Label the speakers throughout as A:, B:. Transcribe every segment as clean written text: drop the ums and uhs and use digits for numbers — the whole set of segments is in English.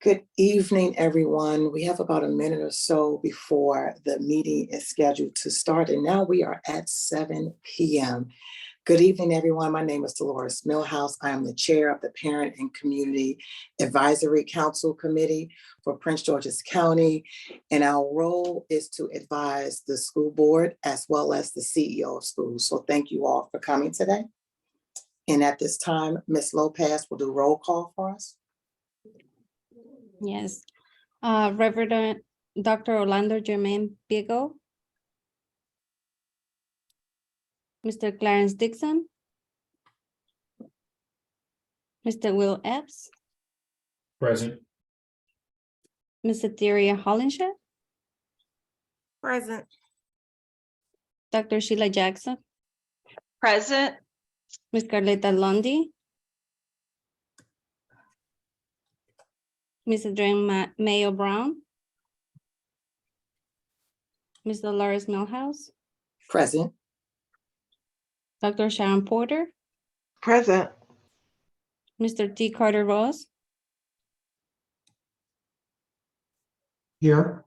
A: Good evening, everyone. We have about a minute or so before the meeting is scheduled to start, and now we are at 7 p.m. Good evening, everyone. My name is Dolores Millhouse. I am the chair of the Parent and Community Advisory Council Committee for Prince George's County, and our role is to advise the school board as well as the CEO of schools. So thank you all for coming today. And at this time, Ms. Lopez will do roll call for us.
B: Yes. Reverend Dr. Orlando Jermaine Biego. Mr. Clarence Dixon. Mr. Will Epps.
C: Present.
B: Ms. Etheria Hollinshed.
D: Present.
B: Dr. Sheila Jackson.
D: Present.
B: Ms. Carleta Lundy. Ms. Adrienne Mayo Brown. Ms. Dolores Millhouse.
A: Present.
B: Dr. Sharon Porter.
D: Present.
B: Mr. T. Carter Ross.
C: Here.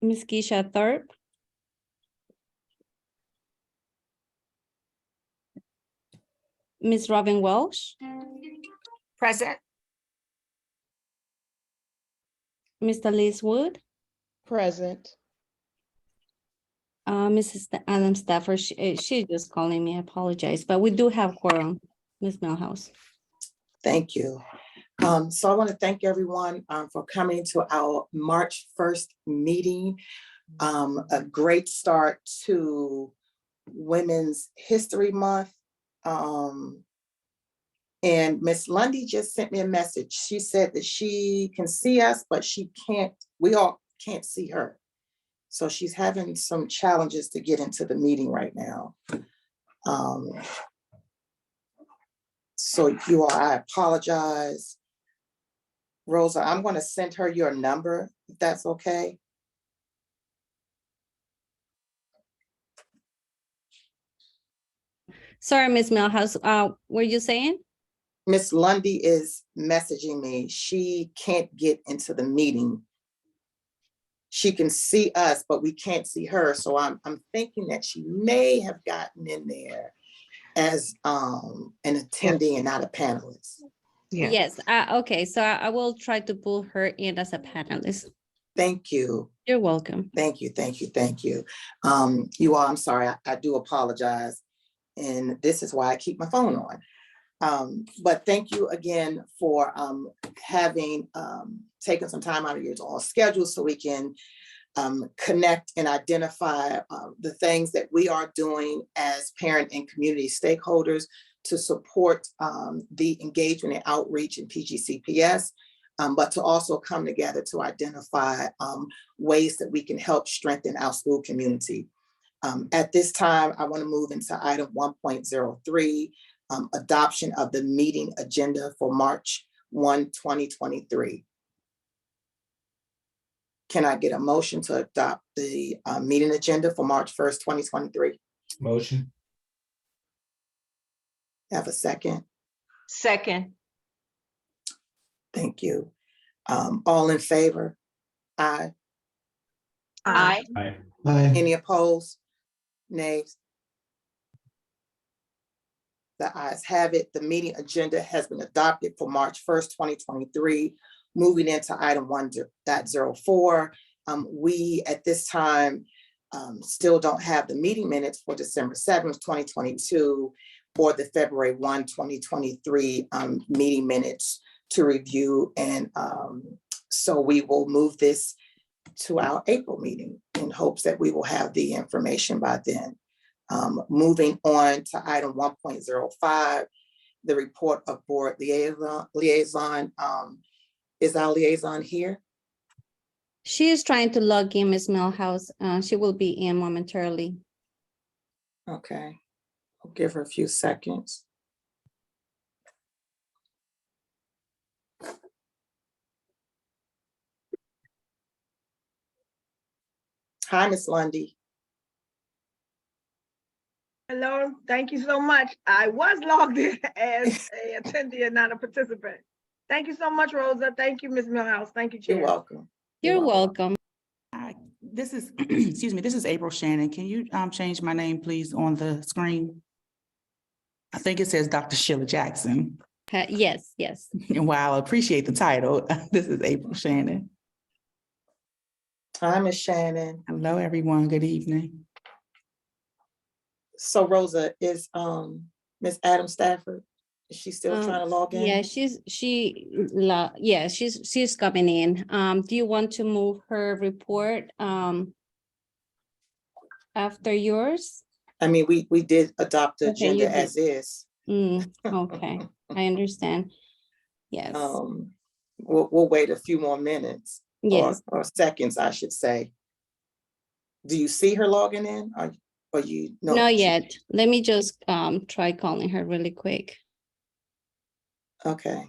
B: Ms. Keisha Thurp. Ms. Robin Welsh.
D: Present.
B: Mr. Liz Wood.
D: Present.
B: Mrs. Adam Stafford, she's just calling me, I apologize, but we do have quorum, Ms. Millhouse.
A: Thank you. So I want to thank everyone for coming to our March 1st meeting. A great start to Women's History Month. And Miss Lundy just sent me a message. She said that she can see us, but we all can't see her. So she's having some challenges to get into the meeting right now. So you all, I apologize. Rosa, I'm going to send her your number, if that's okay.
B: Sorry, Ms. Millhouse, were you saying?
A: Miss Lundy is messaging me. She can't get into the meeting. She can see us, but we can't see her. So I'm thinking that she may have gotten in there as an attendee and not a panelist.
D: Yeah.
B: Yes, okay, so I will try to pull her in as a panelist.
A: Thank you.
B: You're welcome.
A: Thank you, thank you, thank you. You all, I'm sorry, I do apologize. And this is why I keep my phone on. But thank you again for having taken some time out of your all schedule so we can connect and identify the things that we are doing as parent and community stakeholders to support the engagement and outreach in PGCPS, but to also come together to identify ways that we can help strengthen our school community. At this time, I want to move into item 1.03, adoption of the meeting agenda for March 1, 2023. Can I get a motion to adopt the meeting agenda for March 1st, 2023?
C: Motion.
A: Have a second?
D: Second.
A: Thank you. All in favor? Aye.
D: Aye.
C: Aye. Aye.
A: Any opposed? Nays? The ayes have it. The meeting agenda has been adopted for March 1st, 2023. Moving into item 1.04, we at this time still don't have the meeting minutes for December 7th, 2022, or the February 1, 2023 meeting minutes to review. And so we will move this to our April meeting in hopes that we will have the information by then. Moving on to item 1.05, the report of board liaison. Is our liaison here?
B: She is trying to log in, Ms. Millhouse. She will be in momentarily.
A: Okay, I'll give her a few seconds. Hi, Ms. Lundy.
E: Hello, thank you so much. I was logged in as a attendee and not a participant. Thank you so much, Rosa. Thank you, Ms. Millhouse. Thank you,
A: You're
E: Chair.
A: welcome.
B: You're welcome.
F: Hi, this is, excuse me, this is April Shannon. Can you change my name, please, on the screen? I think it says Dr. Sheila Jackson.
B: Yes, yes.
F: Wow, I appreciate the title. This is April Shannon.
A: Hi, Ms. Shannon.
F: Hello, everyone. Good evening.
A: So Rosa, is Ms. Adam Stafford, is she still trying to log in?
B: Yeah, she's coming in. Do you want to move her report after yours?
A: I mean, we did adopt the
B: Okay, you
A: agenda as is.
B: Okay, I understand. Yes,
A: We'll wait a few more minutes.
B: yes.
A: Or seconds, I should say. Do you see her logging in? Or you know?
B: Not yet. Let me just try calling her really quick.
A: Okay.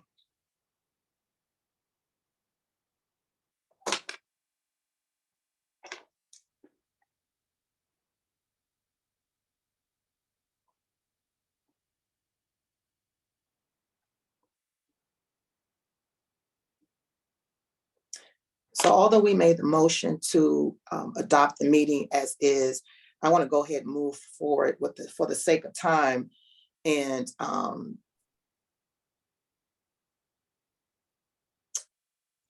A: So although we made the motion to adopt the meeting as is, I want to go ahead and move forward with for the sake of time and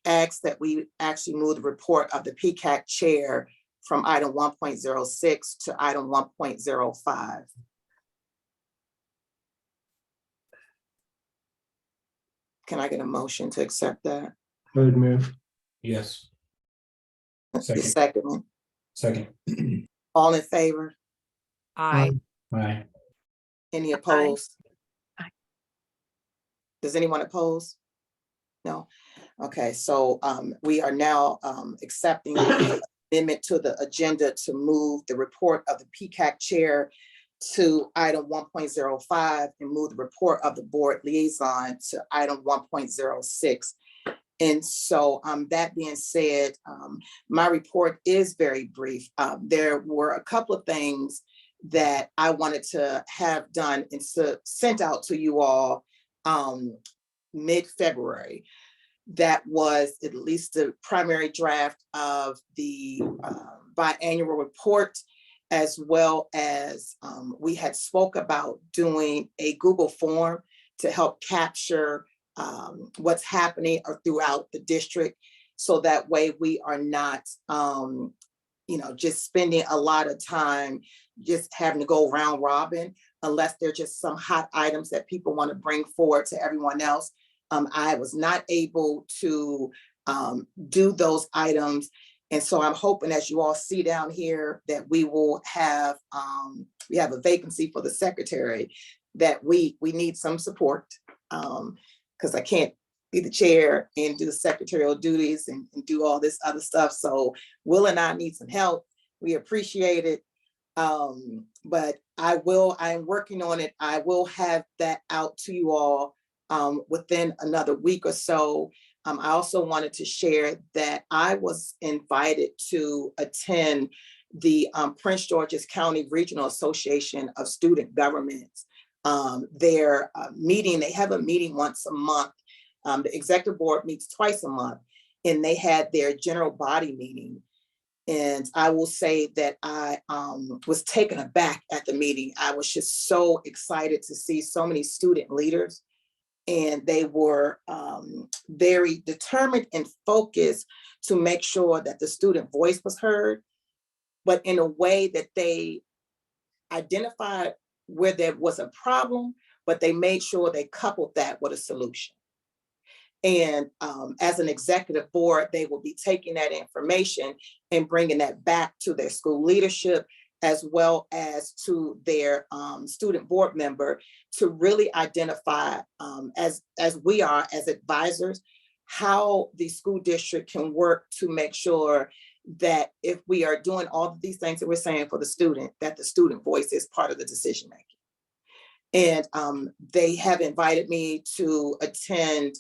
A: ask that we actually move the report of the PCAC chair from item 1.06 to item 1.05. Can I get a motion to accept that?
C: I would move. Yes.
A: The
C: Second.
A: second,
C: Second.
A: all in favor?
D: Aye.
C: Aye.
A: Any opposed?
D: Aye.
A: Does anyone oppose? No. Okay, so we are now accepting the amendment to the agenda to move the report of the PCAC chair to item 1.05 and move the report of the board liaison to item 1.06. And so that being said, my report is very brief. There were a couple of things that I wanted to have done and sent out to you all mid-February. That was at least the primary draft of the biannual report, as well as we had spoke about doing a Google form to help capture what's happening throughout the district. So that way we are not, just spending a lot of time just having to go round robin, unless they're just some hot items that people want to bring forward to everyone else. I was not able to do those items. And so I'm hoping, as you all see down here, that we will have, we have a vacancy for the secretary, that we need some support, because I can't be the chair and do the secretarial duties and do all this other stuff. So Will and I need some help. We appreciate it. But I'm working on it. I will have that out to you all within another week or so. I also wanted to share that I was invited to attend the Prince George's County Regional Association of Student Governments. Their meeting, they have a meeting once a month. The executive board meets twice a month, and they had their general body meeting. And I will say that I was taken aback at the meeting. I was just so excited to see so many student leaders, and they were very determined and focused to make sure that the student voice was heard, but in a way that they identified where there was a problem, but they made sure they coupled that with a solution. And as an executive board, they will be taking that information and bringing that back to their school leadership, as well as to their student board member, to really identify, as we are as advisors, how the school district can work to make sure that if we are doing all of these things that we're saying for the student, that the student voice is part of the decision making. And they have invited me to attend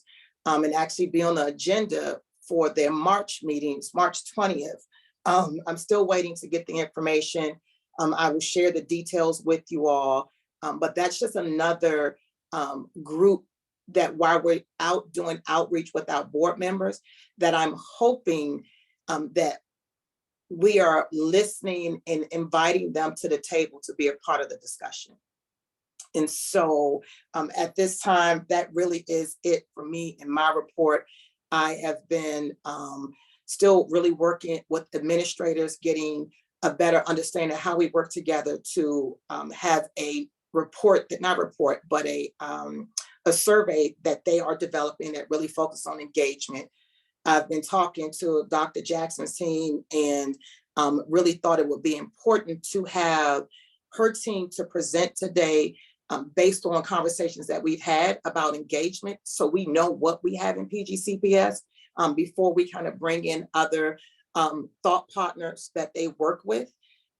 A: and actually be on the agenda for their March meetings, March 20th. I'm still waiting to get the information. I will share the details with you all, but that's just another group that while we're out doing outreach with our board members, that I'm hoping that we are listening and inviting them to the table to be a part of the discussion. And so at this time, that really is it for me in my report. I have been still really working with administrators, getting a better understanding of how we work together to have a report, but a survey that they are developing that really focus on engagement. I've been talking to Dr. Jackson's team and really thought it would be important to have her team to present today based on conversations that we've had about engagement. So we know what we have in PGCPS before we kind of bring in other thought partners that they work with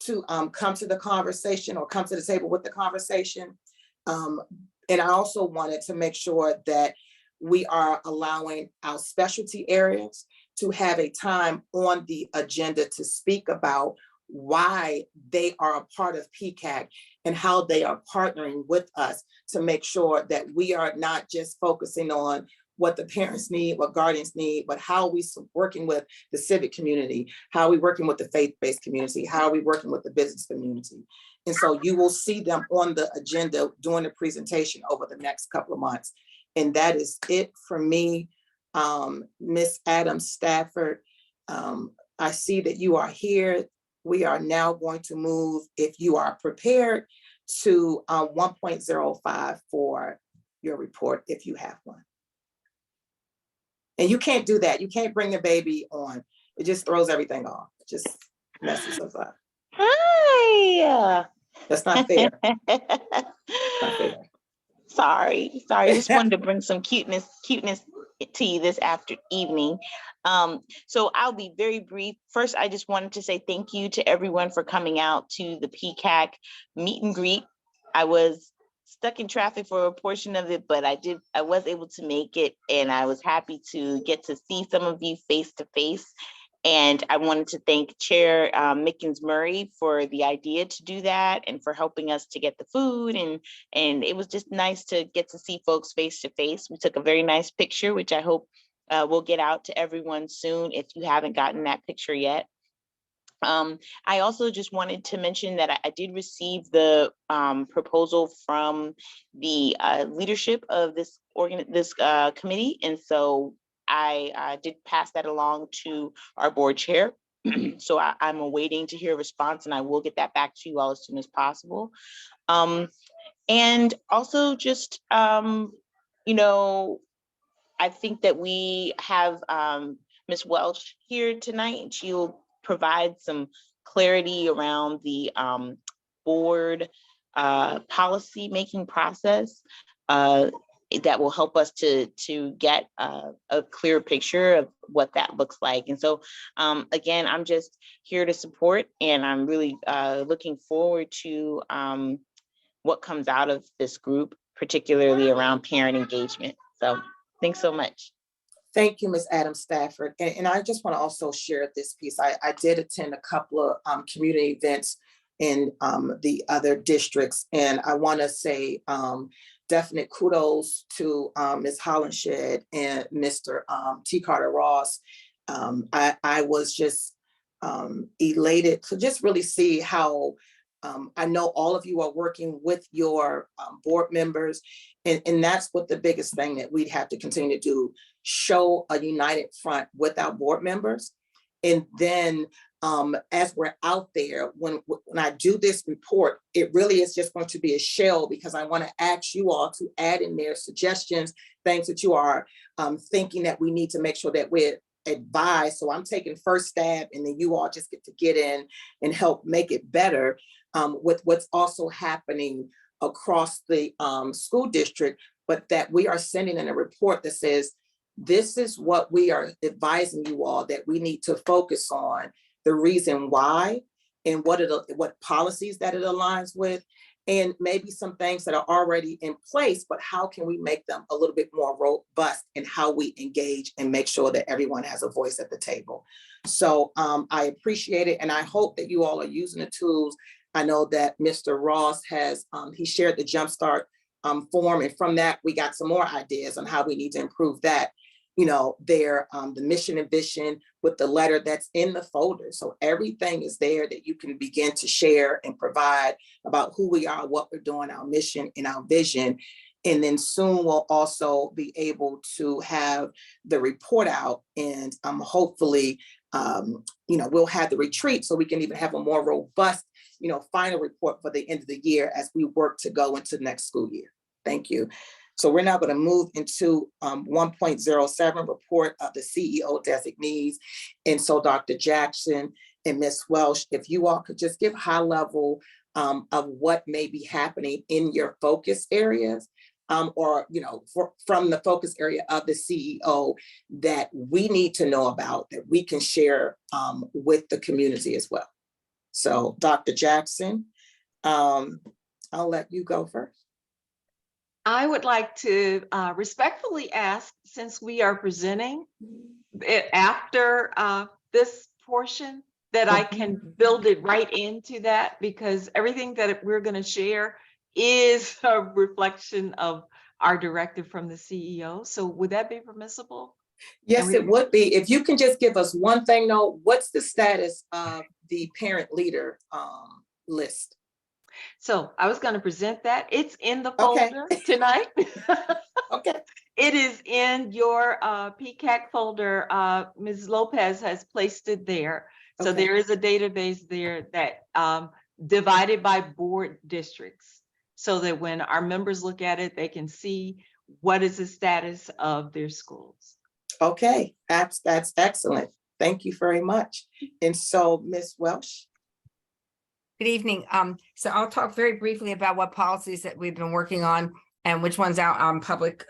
A: to come to the conversation or come to the table with the conversation. And I also wanted to make sure that we are allowing our specialty areas to have a time on the agenda to speak about why they are a part of PCAC and how they are partnering with us to make sure that we are not just focusing on what the parents need, what guardians need, but how are we working with the civic community, how are we working with the faith-based community, how are we working with the business community. And so you will see them on the agenda during the presentation over the next couple of months. And that is it for me. Ms. Adams Stafford, I see that you are here. We are now going to move, if you are prepared, to 1.05 for your report, if you have one. And you can't do that. You can't bring the baby on. It just throws everything off. It just messes us up.
G: Hi.
A: That's not fair. Not fair.
G: Sorry. Just wanted to bring some cuteness to you this evening. So I'll be very brief. First, I just wanted to say thank you to everyone for coming out to the PCAC meet and greet. I was stuck in traffic for a portion of it, but I was able to make it, and I was happy to get to see some of you face to face. And I wanted to thank Chair Mickens Murray for the idea to do that and for helping us to get the food. And it was just nice to get to see folks face to face. We took a very nice picture, which I hope will get out to everyone soon if you haven't gotten that picture yet. I also just wanted to mention that I did receive the proposal from the leadership of this committee. And so I did pass that along to our board chair. So I'm awaiting to hear a response, and I will get that back to you all as soon as possible. And also just, you know, I think that we have Ms. Welch here tonight, and she'll provide some clarity around the board policy making process that will help us to get a clear picture of what that looks like. And so again, I'm just here to support, and I'm really looking forward to what comes out of this group, particularly around parent engagement. So thanks so much.
A: Thank you, Ms. Adams Stafford. And I just want to also share this piece. I did attend a couple of community events in the other districts. And I want to say definite kudos to Ms. Hollenshed and Mr. T. Carter Ross. I was just elated to just really see how I know all of you are working with your board members, and that's what the biggest thing that we'd have to continue to do, show a united front with our board members. And then as we're out there, when I do this report, it really is just going to be a shell, because I want to ask you all to add in there suggestions, things that you are thinking that we need to make sure that we're advised. So I'm taking first stab, and then you all just get to get in and help make it better with what's also happening across the school district, but that we are sending in a report that says, this is what we are advising you all that we need to focus on, the reason why, and what policies that it aligns with, and maybe some things that are already in place, but how can we make them a little bit more robust in how we engage and make sure that everyone has a voice at the table. So I appreciate it, and I hope that you all are using the tools. I know that Mr. Ross has, he shared the Jumpstart form. And from that, we got some more ideas on how we need to improve that. The mission and vision with the letter that's in the folder. So everything is there that you can begin to share and provide about who we are, what we're doing, our mission and our vision. And then soon we'll also be able to have the report out, and hopefully, we'll have the retreat so we can even have a more robust, final report for the end of the year as we work to go into the next school year. Thank you. So we're now going to move into 1.07, report of the CEO designees. And so Dr. Jackson and Ms. Welsh, if you all could just give high level of what may be happening in your focus areas, or from the focus area of the CEO that we need to know about, that we can share with the community as well. So Dr. Jackson, I'll let you go first.
H: I would like to respectfully ask, since we are presenting it after this portion, that I can build it right into that, because everything that we're going to share is a reflection of our directive from the CEO. So would that be permissible?
A: Yes, it would be. If you can just give us one thing, though, what's the status of the parent leader list?
H: So I was going to present that. It's in the folder tonight.
A: Okay.
H: It is in your PCAC folder. Ms. Lopez has placed it there. So there is a database there that divided by board districts, so that when our members look at it, they can see what is the status of their schools.
A: Okay, that's excellent. Thank you very much. And so Ms. Welsh.
D: Good evening. So I'll talk very briefly about what policies that we've been working on and which ones out on public,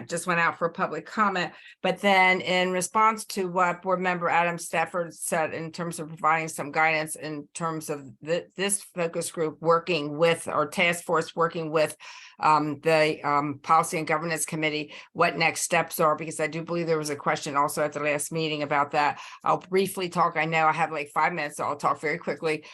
D: just went out for public comment. But then in response to what Board Member Adam Stafford said in terms of providing some guidance in terms of this focus group working with, or task force working with the Policy and Governance Committee, what next steps are, because I do believe there was a question also at the last meeting about that. I'll briefly talk. I know I have like 5 minutes, so I'll talk very quickly.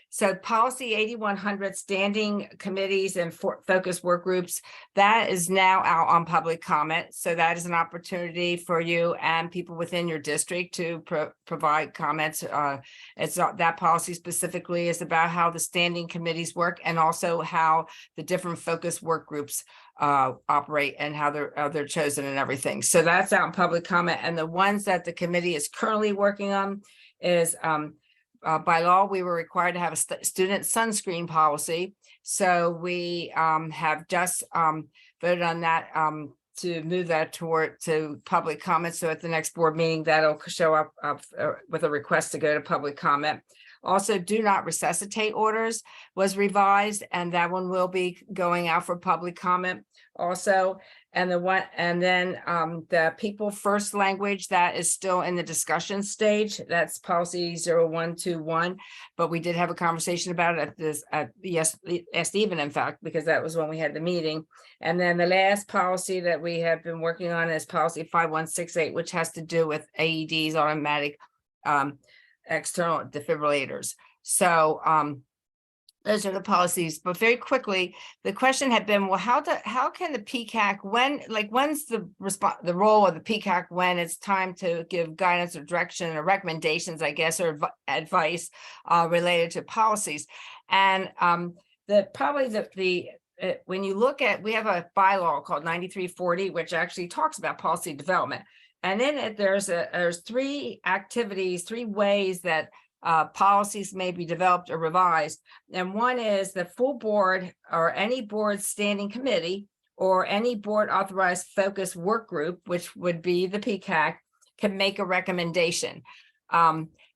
D: So policy 8100, standing committees and focus work groups, that is now out on public comment. So that is an opportunity for you and people within your district to provide comments. It's that policy specifically is about how the standing committees work, and also how the different focus work groups operate and how they're chosen and everything. So that's out in public comment. And the ones that the committee is currently working on is by law, we were required to have a student sunscreen policy. So we have just voted on that to move that to public comment. So at the next board meeting, that'll show up with a request to go to public comment. Also, do not resuscitate orders was revised, and that one will be going out for public comment also. And the people first language, that is still in the discussion stage. That's policy 0121, but we did have a conversation about it last evening, in fact, because that was when we had the meeting. And then the last policy that we have been working on is policy 5168, which has to do with AEDs, automatic external defibrillators. So those are the policies. But very quickly, the question had been, well, how can the PCAC, when's the role of the PCAC when it's time to give guidance or direction or recommendations, I guess, or advice related to policies? And when you look at, we have a bylaw called 9340, which actually talks about policy development. And in it, there's 3 activities, 3 ways that policies may be developed or revised. And one is the full board, or any board standing committee, or any board authorized focus work group, which would be the PCAC, can make a recommendation.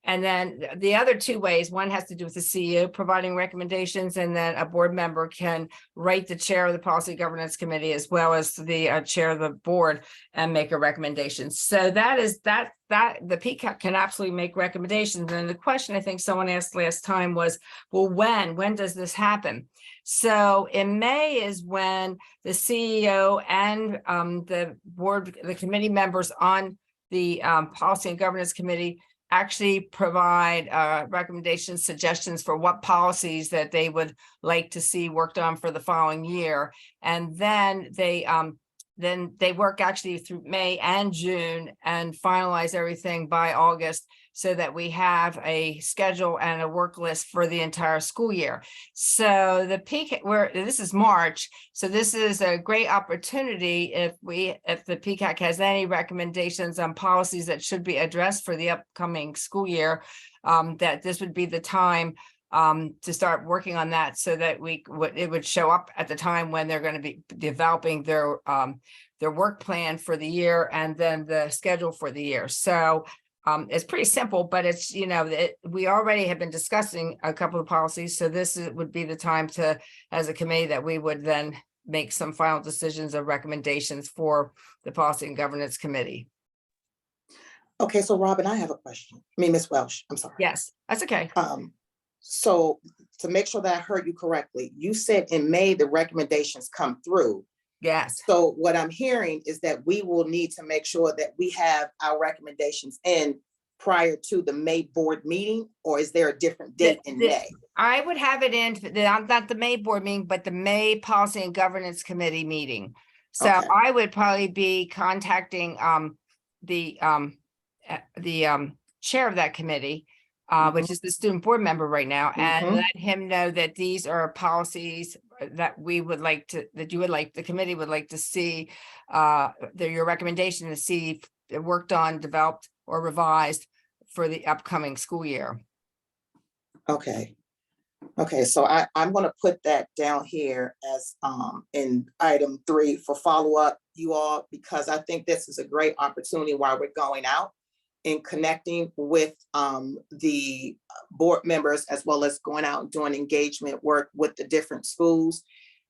D: And then the other 2 ways, one has to do with the CEO providing recommendations, and then a board member can write the chair of the Policy Governance Committee as well as the chair of the board and make a recommendation. So that the PCAC can absolutely make recommendations. And the question I think someone asked last time was, well, when does this happen? So in May is when the CEO and the committee members on the Policy and Governance Committee actually provide recommendations, suggestions for what policies that they would like to see worked on for the following year. And then they work actually through May and June and finalize everything by August, so that we have a schedule and a work list for the entire school year. So the peak, this is March, so this is a great opportunity if the PCAC has any recommendations on policies that should be addressed for the upcoming school year, that this would be the time to start working on that, so that it would show up at the time when they're going to be developing their work plan for the year and then the schedule for the year. So it's pretty simple, but it's, we already have been discussing a couple of policies. So this would be the time to, as a committee, that we would then make some final decisions or recommendations for the Policy and Governance Committee.
A: Okay, so Robin, I have a question. Ms. Welsh, I'm sorry.
D: Yes, that's okay.
A: So to make sure that I heard you correctly, you said in May, the recommendations come through.
D: Yes.
A: So what I'm hearing is that we will need to make sure that we have our recommendations in prior to the May board meeting, or is there a different date in May?
D: I would have it in, not the May board meeting, but the May Policy and Governance Committee meeting. So
A: Okay.
D: I would probably be contacting the chair of that committee, which is the student board member right now, and
A: Mhm.
D: let him know that these are policies that we would like to, the committee would like to see, your recommendation to see if it worked on, developed, or revised for the upcoming school year.
A: Okay. Okay, so I'm gonna put that down here as in item 3 for follow-up, you all, because I think this is a great opportunity while we're going out and connecting with the board members, as well as going out and doing engagement work with the different schools,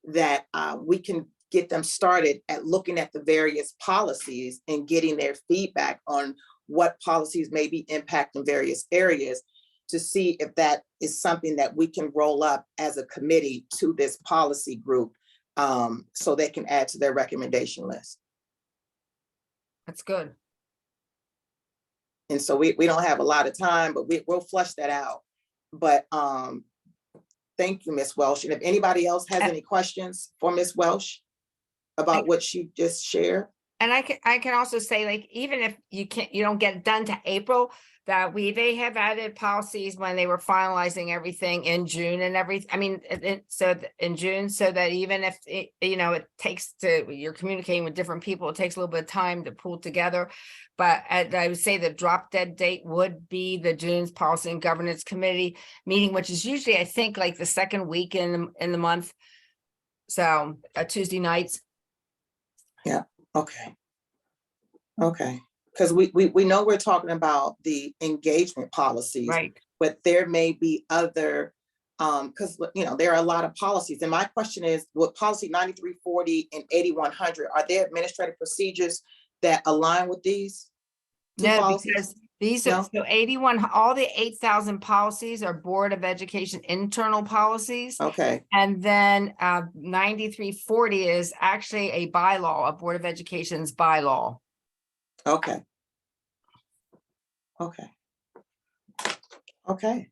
A: that we can get them started at looking at the various policies and getting their feedback on what policies may be impacting various areas, to see if that is something that we can roll up as a committee to this policy group, so they can add to their recommendation list.
D: That's good.
A: And so we don't have a lot of time, but we'll flush that out. But thank you, Ms. Welsh. And if anybody else has any questions for Ms. Welsh about what she just shared?
D: And I can also say, like, even if you don't get it done to April, that they have added policies when they were finalizing everything in June and in June, so that even if it takes you're communicating with different people, it takes a little bit of time to pull together. But I would say the drop dead date would be the June's Policy and Governance Committee meeting, which is usually, I think, like the second week in the month. So Tuesday nights.
A: Yeah, okay. Okay, because we know we're talking about the engagement policies,
D: Right.
A: but there may be other, because there are a lot of policies. And my question is, with policy 9340 and 8100, are there administrative procedures that align with these two
D: No,
A: policies?
D: because these are, so 81, all the 8,000 policies are Board of Education internal policies.
A: Okay,
D: And then 9340 is actually a bylaw, a Board of Education's bylaw.
A: okay. Okay. Okay.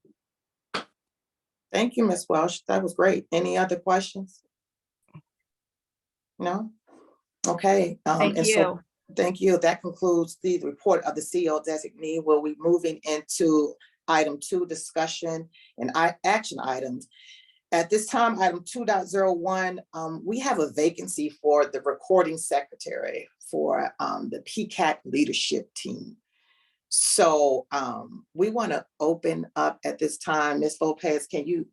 A: Thank you, Ms. Welsh. That was great. Any other questions? No? Okay.
D: Thank
A: and
D: you.
A: so thank you. That concludes the report of the CEO designee. We'll be moving into item 2, discussion and action items. At this time, item 2.01, we have a vacancy for the recording secretary for the PCAC leadership team. So we want to open up at this time. Ms. Lopez, can you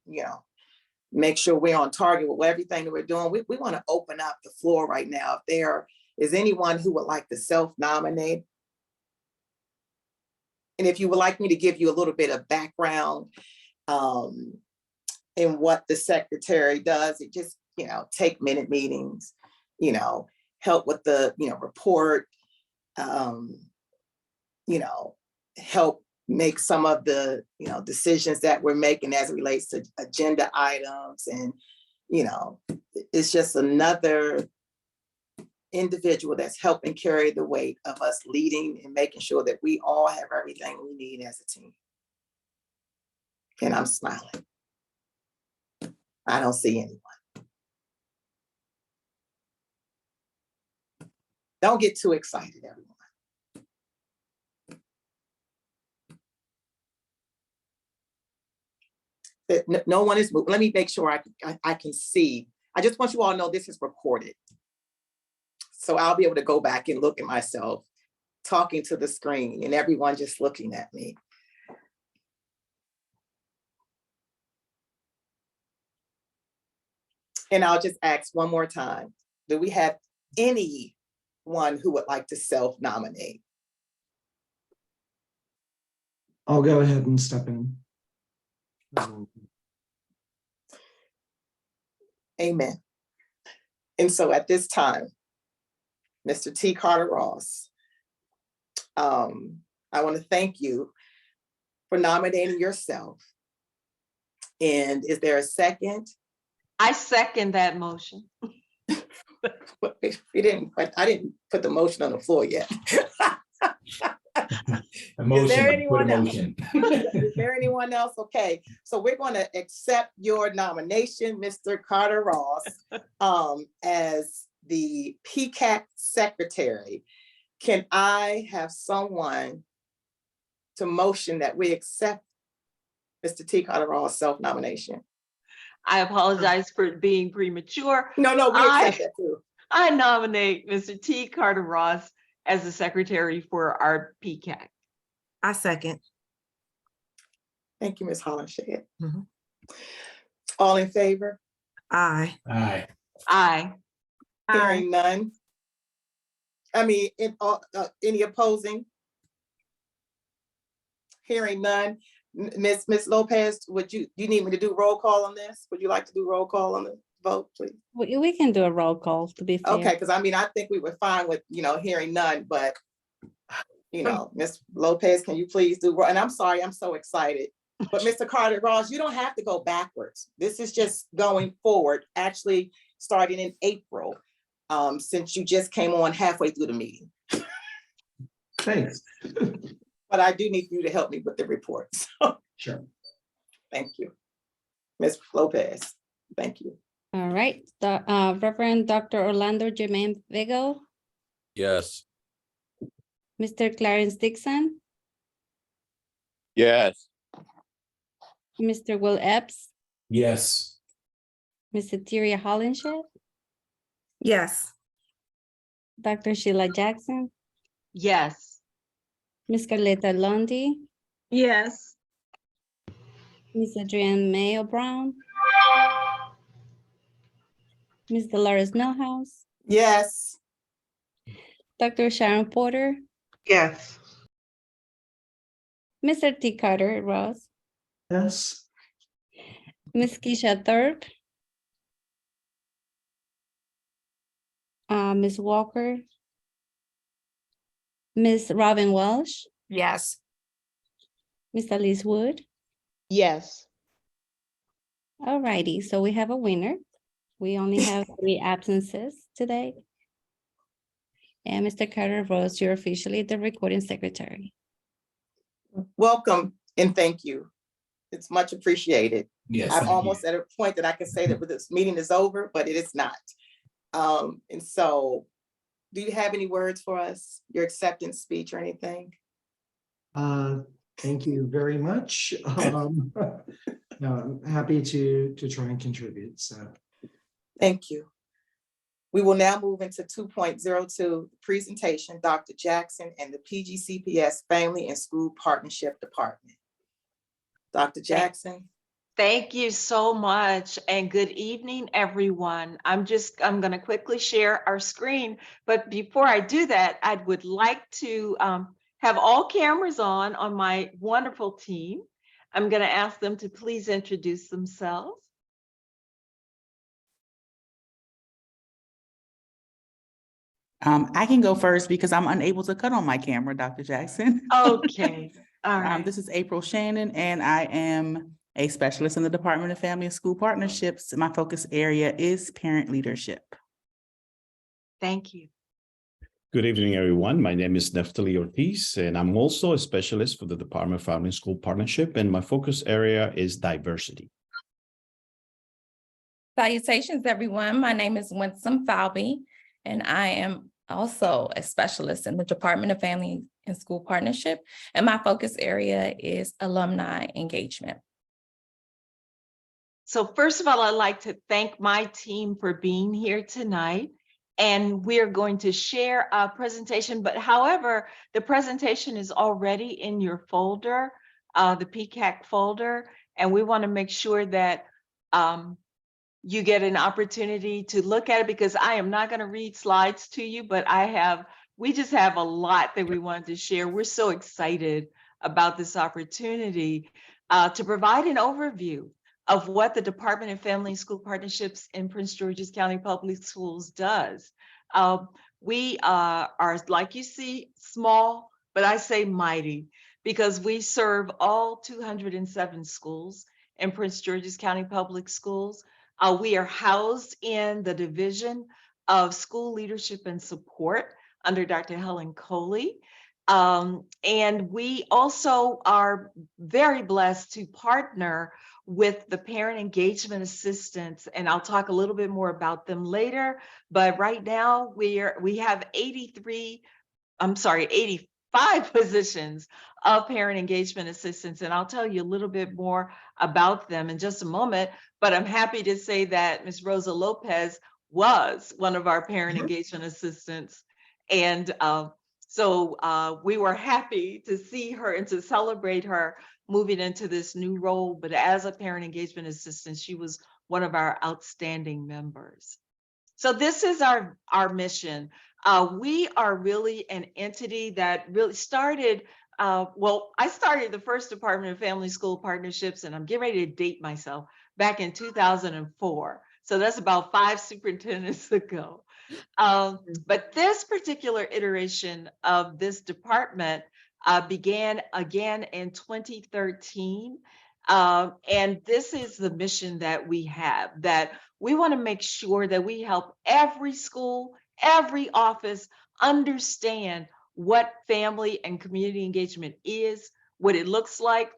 A: make sure we're on target with everything that we're doing? We want to open up the floor right now. If there is anyone who would like to self-nominate, and if you would like me to give you a little bit of background in what the secretary does, it just, take minute meetings, help with the, report, help make some of the, decisions that we're making as it relates to agenda items. And, it's just another individual that's helping carry the weight of us leading and making sure that we all have everything we need as a team. And I'm smiling. I don't see anyone. Don't get too excited, everyone. That no one is moving. Let me make sure I can see. I just want you all to know this is recorded. So I'll be able to go back and look at myself talking to the screen and everyone just looking at me. And I'll just ask one more time. Do we have anyone who would like to self-nominate?
C: I'll go ahead and step in.
A: Amen. And so at this time, Mr. T. Carter Ross, I want to thank you for nominating yourself. And is there a second?
H: I second that motion.
A: We didn't, I didn't put the motion on the floor yet. Is there anyone else? Is there anyone else? Okay, so we're going to accept your nomination, Mr. Carter Ross, as the PCAC secretary. Can I have someone to motion that we accept Mr. T. Carter Ross' self-nomination?
H: I apologize for being premature.
A: No, we accept that too.
H: I nominate Mr. T. Carter Ross as the secretary for our PCAC.
D: I second.
A: Thank you, Ms. Hollenshed.
D: Mhm.
A: All in favor?
D: Aye.
C: Aye.
H: Aye.
A: Hearing none. I mean, any opposing? Hearing none. Ms. Lopez, you need me to do roll call on this? Would you like to do roll call on the vote, please?
B: We can do a roll call to be fair.
A: Okay, because I mean, I think we were fine with, hearing none, but, Ms. Lopez, can you please do, and I'm sorry, I'm so excited. But Mr. Carter Ross, you don't have to go backwards. This is just going forward, actually starting in April, since you just came on halfway through the meeting.
C: Thanks.
A: But I do need you to help me with the report. So
C: Sure.
A: thank you. Ms. Lopez, thank you.
B: All right, the Reverend Dr. Orlando Jermaine Vigo,
I: Yes.
B: Mr. Clarence Dixon,
I: Yes.
B: Mr. Will Epps,
C: Yes.
B: Mr. Tyria Hollenshed,
D: Yes.
B: Dr. Sheila Jackson,
H: Yes.
B: Ms. Carletta Lundy,
E: Yes.
B: Ms. Adrienne Mayo Brown, Ms. Dolores Millhouse,
A: Yes.
B: Dr. Sharon Porter,
E: Yes.
B: Mr. T. Carter Ross,
C: Yes.
B: Ms. Keisha Thurb, Ms. Walker, Ms. Robin Welsh,
D: Yes.
B: Ms. Elise Wood.
G: Yes.
B: All righty, so we have a winner. We only have 3 absences today. And Mr. Carter Ross, you're officially the recording secretary.
A: Welcome and thank you. It's much appreciated.
C: Yes.
A: I'm
C: thank you.
A: almost at a point that I can say that this meeting is over, but it is not. And so, do you have any words for us? Your acceptance speech or anything?
C: Thank you very much. No, I'm happy to try and contribute. So
A: Thank you. We will now move into 2.02 presentation, Dr. Jackson and the PGCPS Family and School Partnership Department. Dr. Jackson.
H: Thank you so much and good evening, everyone. I'm going to quickly share our screen, but before I do that, I would like to have all cameras on my wonderful team. I'm going to ask them to please introduce themselves.
F: I can go first because I'm unable to cut on my camera, Dr. Jackson.
H: Okay, all right.
F: This is April Shannon, and I am a specialist in the Department of Family and School Partnerships. My focus area is parent leadership.
H: Thank you.
I: Good evening, everyone. My name is Neftali Ortiz, and I'm also a specialist for the Department of Family and School Partnership, and my focus area is diversity.
J: Salutations, everyone. My name is Winsome Falvey, and I am also a specialist in the Department of Family and School Partnership, and my focus area is alumni engagement.
H: So first of all, I'd like to thank my team for being here tonight. And we're going to share a presentation, but however, the presentation is already in your folder, the PCAC folder, and we want to make sure that you get an opportunity to look at it, because I am not going to read slides to you, but we just have a lot that we wanted to share. We're so excited about this opportunity to provide an overview of what the Department of Family and School Partnerships in Prince George's County Public Schools does. We are, like you see, small, but I say mighty, because we serve all 207 schools in Prince George's County Public Schools. We are housed in the Division of School Leadership and Support under Dr. Helen Coley. And we also are very blessed to partner with the Parent Engagement Assistants, and I'll talk a little bit more about them later. But right now we have 85 positions of Parent Engagement Assistants, and I'll tell you a little bit more about them in just a moment. But I'm happy to say that Ms. Rosa Lopez was one of our Parent Engagement Assistants, and so we were happy to see her and to celebrate her moving into this new role. But as a Parent Engagement Assistant, she was one of our outstanding members. So this is our mission. We are really an entity that really started, well, I started the first Department of Family School Partnerships, and I'm getting ready to date myself, back in 2004. So that's about 5 superintendents ago. But this particular iteration of this department began again in 2013. And this is the mission that we have, that we want to make sure that we help every school, every office understand what family and community engagement is, what it looks like,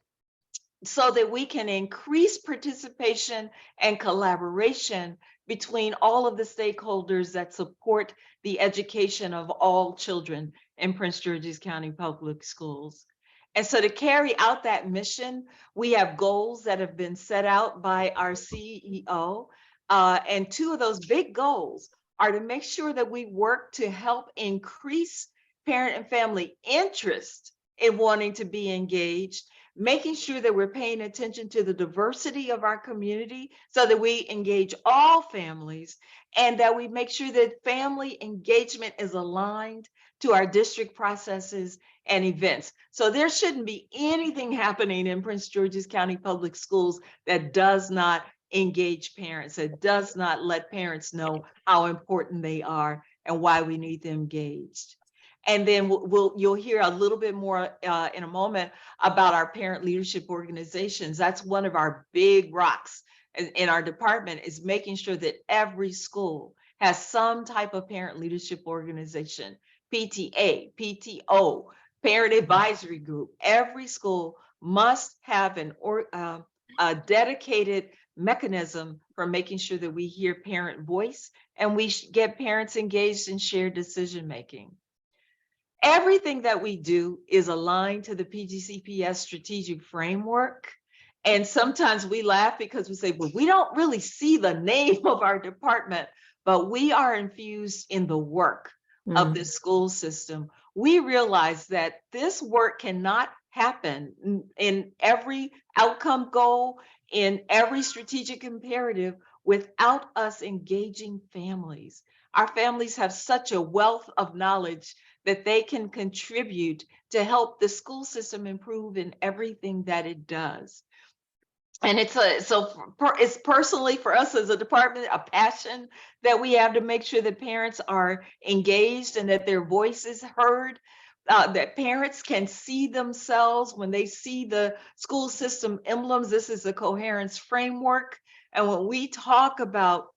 H: so that we can increase participation and collaboration between all of the stakeholders that support the education of all children in Prince George's County Public Schools. And so to carry out that mission, we have goals that have been set out by our CEO. And 2 of those big goals are to make sure that we work to help increase parent and family interest in wanting to be engaged, making sure that we're paying attention to the diversity of our community so that we engage all families, and that we make sure that family engagement is aligned to our district processes and events. So there shouldn't be anything happening in Prince George's County Public Schools that does not engage parents, that does not let parents know how important they are and why we need them engaged. And then you'll hear a little bit more in a moment about our parent leadership organizations. That's one of our big rocks in our department, is making sure that every school has some type of parent leadership organization, PTA, PTO, parent advisory group. Every school must have a dedicated mechanism for making sure that we hear parent voice and we get parents engaged in shared decision-making. Everything that we do is aligned to the PGCPS strategic framework. And sometimes we laugh because we say, well, we don't really see the name of our department, but we are infused in the work of the school system. We realize that this work cannot happen in every outcome goal, in every strategic imperative, without us engaging families. Our families have such a wealth of knowledge that they can contribute to help the school system improve in everything that it does. And it's personally for us as a department, a passion that we have to make sure that parents are engaged and that their voice is heard, that parents can see themselves when they see the school system emblems. This is a coherence framework. And when we talk about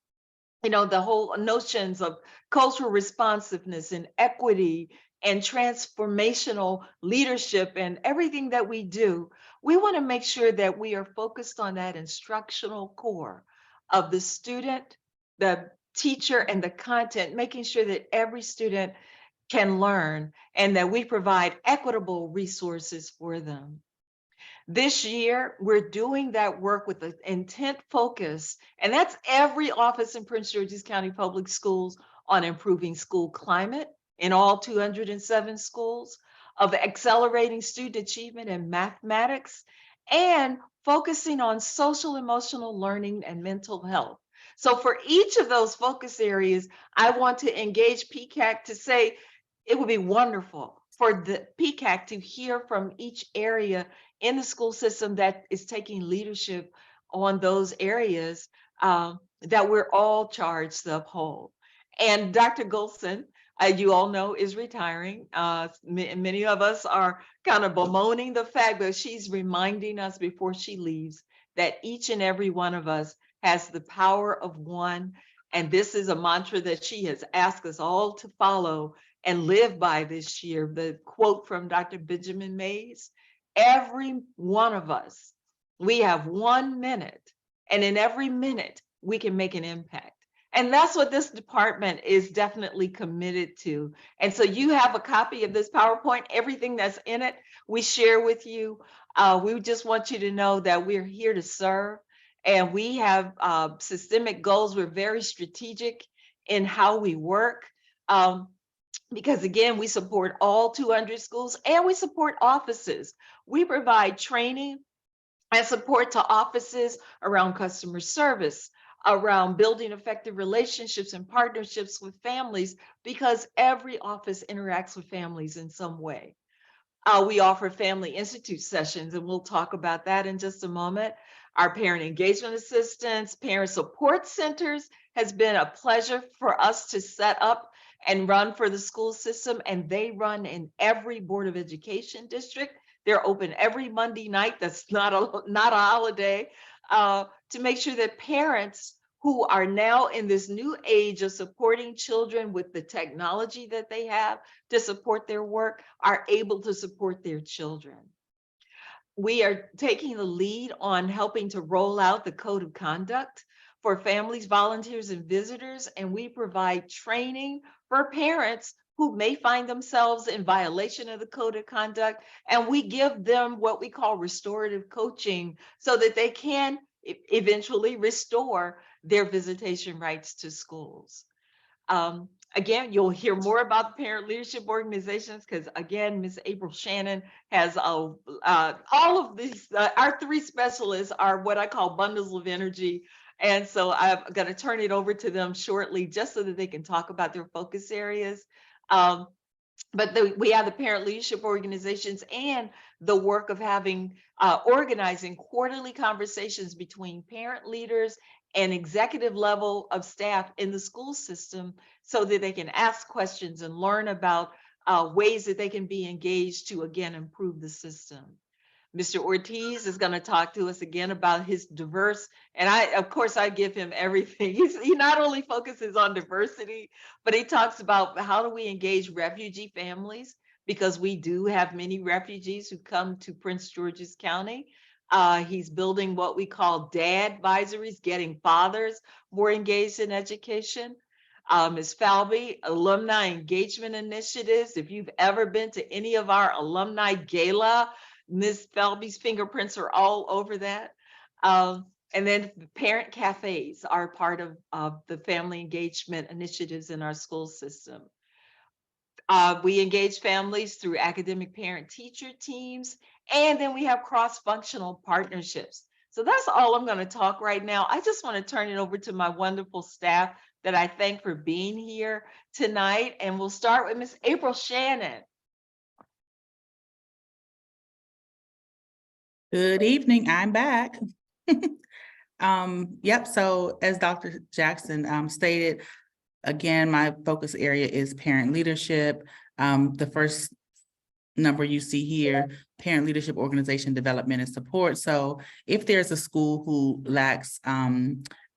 H: the whole notions of cultural responsiveness and equity and transformational leadership and everything that we do, we want to make sure that we are focused on that instructional core of the student, the teacher, and the content, making sure that every student can learn and that we provide equitable resources for them. This year, we're doing that work with an intent focus, and that's every office in Prince George's County Public Schools, on improving school climate in all 207 schools, of accelerating student achievement in mathematics, and focusing on social emotional learning and mental health. So for each of those focus areas, I want to engage PCAC to say it would be wonderful for the PCAC to hear from each area in the school system that is taking leadership on those areas that we're all charged to uphold. And Dr. Golson, you all know, is retiring. Many of us are kind of bemoaning the fact that she's reminding us before she leaves that each and every one of us has the power of one. And this is a mantra that she has asked us all to follow and live by this year. The quote from Dr. Benjamin Mays: every one of us, we have 1 minute, and in every minute we can make an impact. And that's what this department is definitely committed to. And so you have a copy of this PowerPoint, everything that's in it, we share with you. We just want you to know that we're here to serve, and we have systemic goals. We're very strategic in how we work. Because again, we support all 200 schools and we support offices. We provide training and support to offices around customer service, around building effective relationships and partnerships with families, because every office interacts with families in some way. We offer Family Institute sessions, and we'll talk about that in just a moment. Our parent engagement assistants, parent support centers has been a pleasure for us to set up and run for the school system, and they run in every Board of Education district. They're open every Monday night. That's not a holiday, to make sure that parents who are now in this new age of supporting children with the technology that they have to support their work are able to support their children. We are taking the lead on helping to roll out the Code of Conduct for families, volunteers, and visitors, and we provide training for parents who may find themselves in violation of the Code of Conduct, and we give them what we call restorative coaching so that they can eventually restore their visitation rights to schools. Again, you'll hear more about the parent leadership organizations, because again, Ms. April Shannon has all of these. Our 3 specialists are what I call bundles of energy. And so I'm going to turn it over to them shortly, just so that they can talk about their focus areas. But we have the parent leadership organizations and the work of having organizing quarterly conversations between parent leaders and executive level of staff in the school system, so that they can ask questions and learn about ways that they can be engaged to, again, improve the system. Mr. Ortiz is going to talk to us again about his diverse, and of course, I give him everything. He not only focuses on diversity, but he talks about how do we engage refugee families, because we do have many refugees who come to Prince George's County. He's building what we call dad advisories, getting fathers more engaged in education. Ms. Falvey, alumni engagement initiatives. If you've ever been to any of our alumni gala, Ms. Falvey's fingerprints are all over that. And then parent cafes are part of the family engagement initiatives in our school system. We engage families through academic parent-teacher teams, and then we have cross-functional partnerships. So that's all I'm going to talk right now. I just want to turn it over to my wonderful staff that I thank for being here tonight. And we'll start with Ms. April Shannon.
F: Good evening, I'm back. Yep, so as Dr. Jackson stated, again, my focus area is parent leadership. The first number you see here, parent leadership organization development and support. So if there's a school who lacks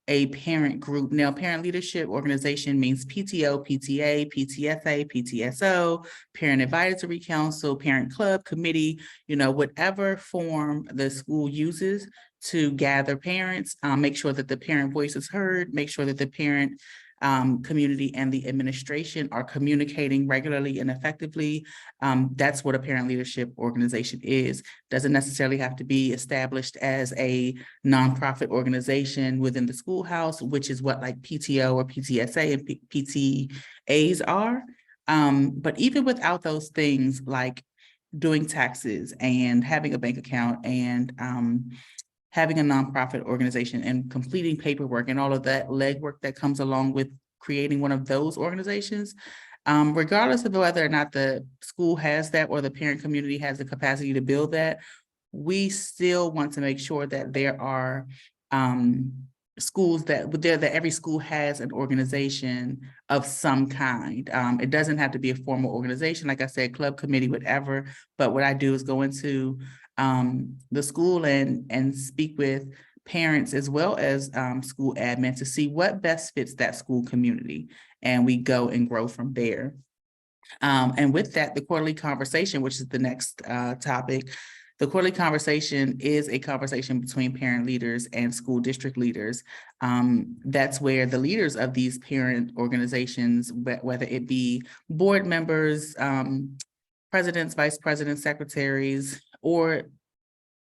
F: a parent group. Now, parent leadership organization means PTO, PTA, PTSA, PTSO, parent advisory council, parent club, committee, whatever form the school uses to gather parents, make sure that the parent voice is heard, make sure that the parent community and the administration are communicating regularly and effectively. That's what a parent leadership organization is. Doesn't necessarily have to be established as a nonprofit organization within the schoolhouse, which is what like PTO or PTSA and PTAs are. But even without those things, like doing taxes and having a bank account and having a nonprofit organization and completing paperwork and all of that legwork that comes along with creating one of those organizations, regardless of whether or not the school has that or the parent community has the capacity to build that, we still want to make sure that there are schools that every school has an organization of some kind. It doesn't have to be a formal organization, like I said, club, committee, whatever. But what I do is go into the school and speak with parents as well as school admin to see what best fits that school community. And we go and grow from there. And with that, the quarterly conversation, which is the next topic, the quarterly conversation is a conversation between parent leaders and school district leaders. That's where the leaders of these parent organizations, whether it be board members, presidents, vice presidents, secretaries, or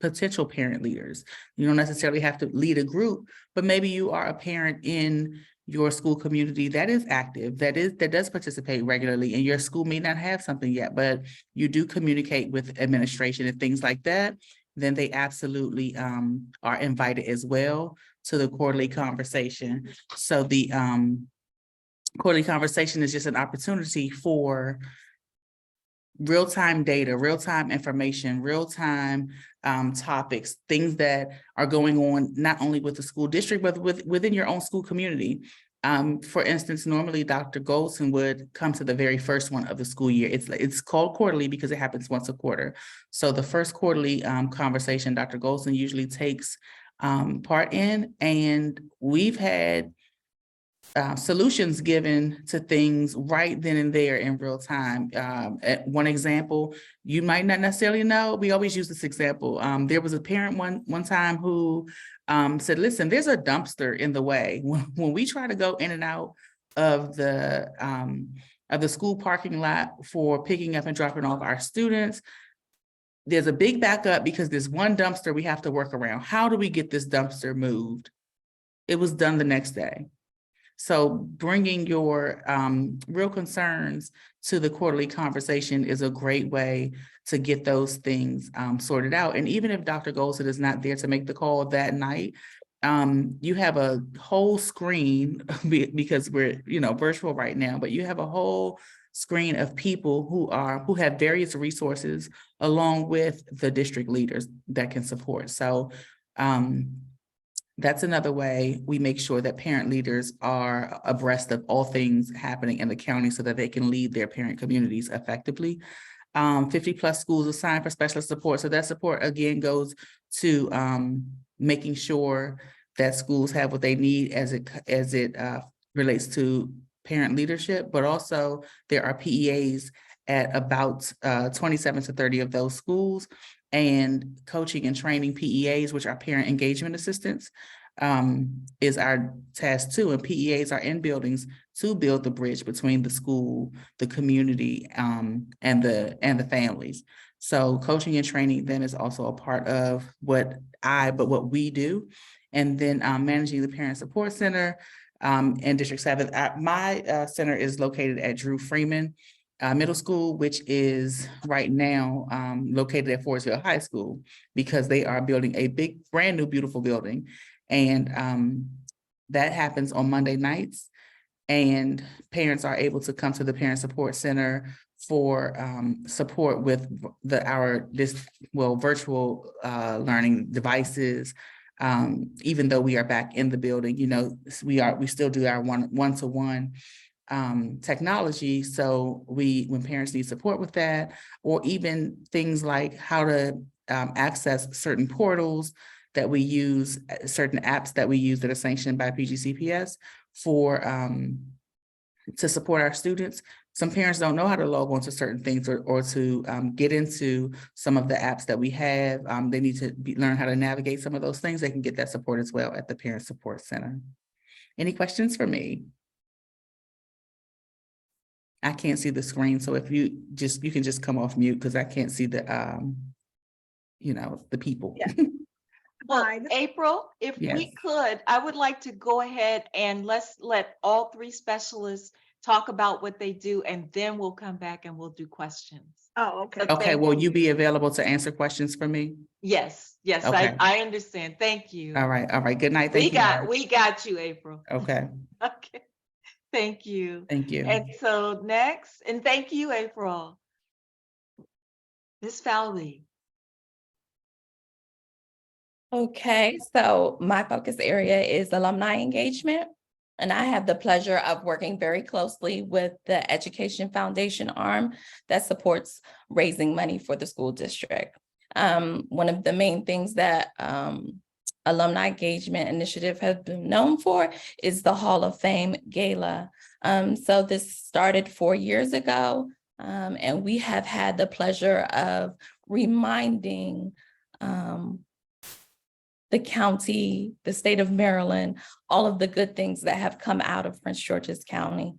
F: potential parent leaders. You don't necessarily have to lead a group, but maybe you are a parent in your school community that is active, that does participate regularly, and your school may not have something yet, but you do communicate with administration and things like that, then they absolutely are invited as well to the quarterly conversation. So the quarterly conversation is just an opportunity for real-time data, real-time information, real-time topics, things that are going on not only with the school district, but within your own school community. For instance, normally Dr. Goldson would come to the very first one of the school year. It's called quarterly because it happens once a quarter. So the first quarterly conversation, Dr. Goldson usually takes part in, and we've had solutions given to things right then and there in real time. One example, you might not necessarily know, we always use this example. There was a parent one time who said, listen, there's a dumpster in the way. When we try to go in and out of the school parking lot for picking up and dropping off our students, there's a big backup because there's one dumpster we have to work around. How do we get this dumpster moved? It was done the next day. So bringing your real concerns to the quarterly conversation is a great way to get those things sorted out. And even if Dr. Goldson is not there to make the call that night, you have a whole screen because we're virtual right now, but you have a whole screen of people who have various resources along with the district leaders that can support. So that's another way we make sure that parent leaders are abreast of all things happening in the county so that they can lead their parent communities effectively. 50 plus schools assigned for specialist support. So that support again goes to making sure that schools have what they need as it relates to parent leadership, but also there are PEAs at about 27 to 30 of those schools, and coaching and training PEAs, which are parent engagement assistants, is our task too. And PEAs are in buildings to build the bridge between the school, the community, and the families. So coaching and training them is also a part of what we do. And then managing the Parent Support Center in District 7. My center is located at Drew Freeman Middle School, which is right now located at Forestville High School, because they are building a big, brand new, beautiful building. And that happens on Monday nights. And parents are able to come to the Parent Support Center for support with virtual learning devices. Even though we are back in the building, we still do our one-to-one technology. So when parents need support with that, or even things like how to access certain portals, that we use, certain apps that we use that are sanctioned by PGCPS for to support our students. Some parents don't know how to log on to certain things or to get into some of the apps that we have. They need to learn how to navigate some of those things. They can get that support as well at the Parent Support Center. Any questions for me? I can't see the screen, so if you can just come off mute because I can't see the the people.
H: Yeah. Well, April, if
F: Yes.
H: we could, I would like to go ahead and let's let all three specialists talk about what they do, and then we'll come back and we'll do questions.
E: Oh, okay.
F: Okay, will you be available to answer questions for me?
H: Yes, yes,
F: Okay.
H: I understand. Thank you.
F: All right. Good night. Thank you.
H: We got you, April.
F: Okay,
H: Okay, thank you.
F: thank you.
H: And so next, and thank you, April. Ms. Falvey.
J: Okay, so my focus area is alumni engagement. And I have the pleasure of working very closely with the Education Foundation arm that supports raising money for the school district. One of the main things that Alumni Engagement Initiative has been known for is the Hall of Fame Gala. So this started 4 years ago, and we have had the pleasure of reminding the county, the state of Maryland, all of the good things that have come out of Prince George's County.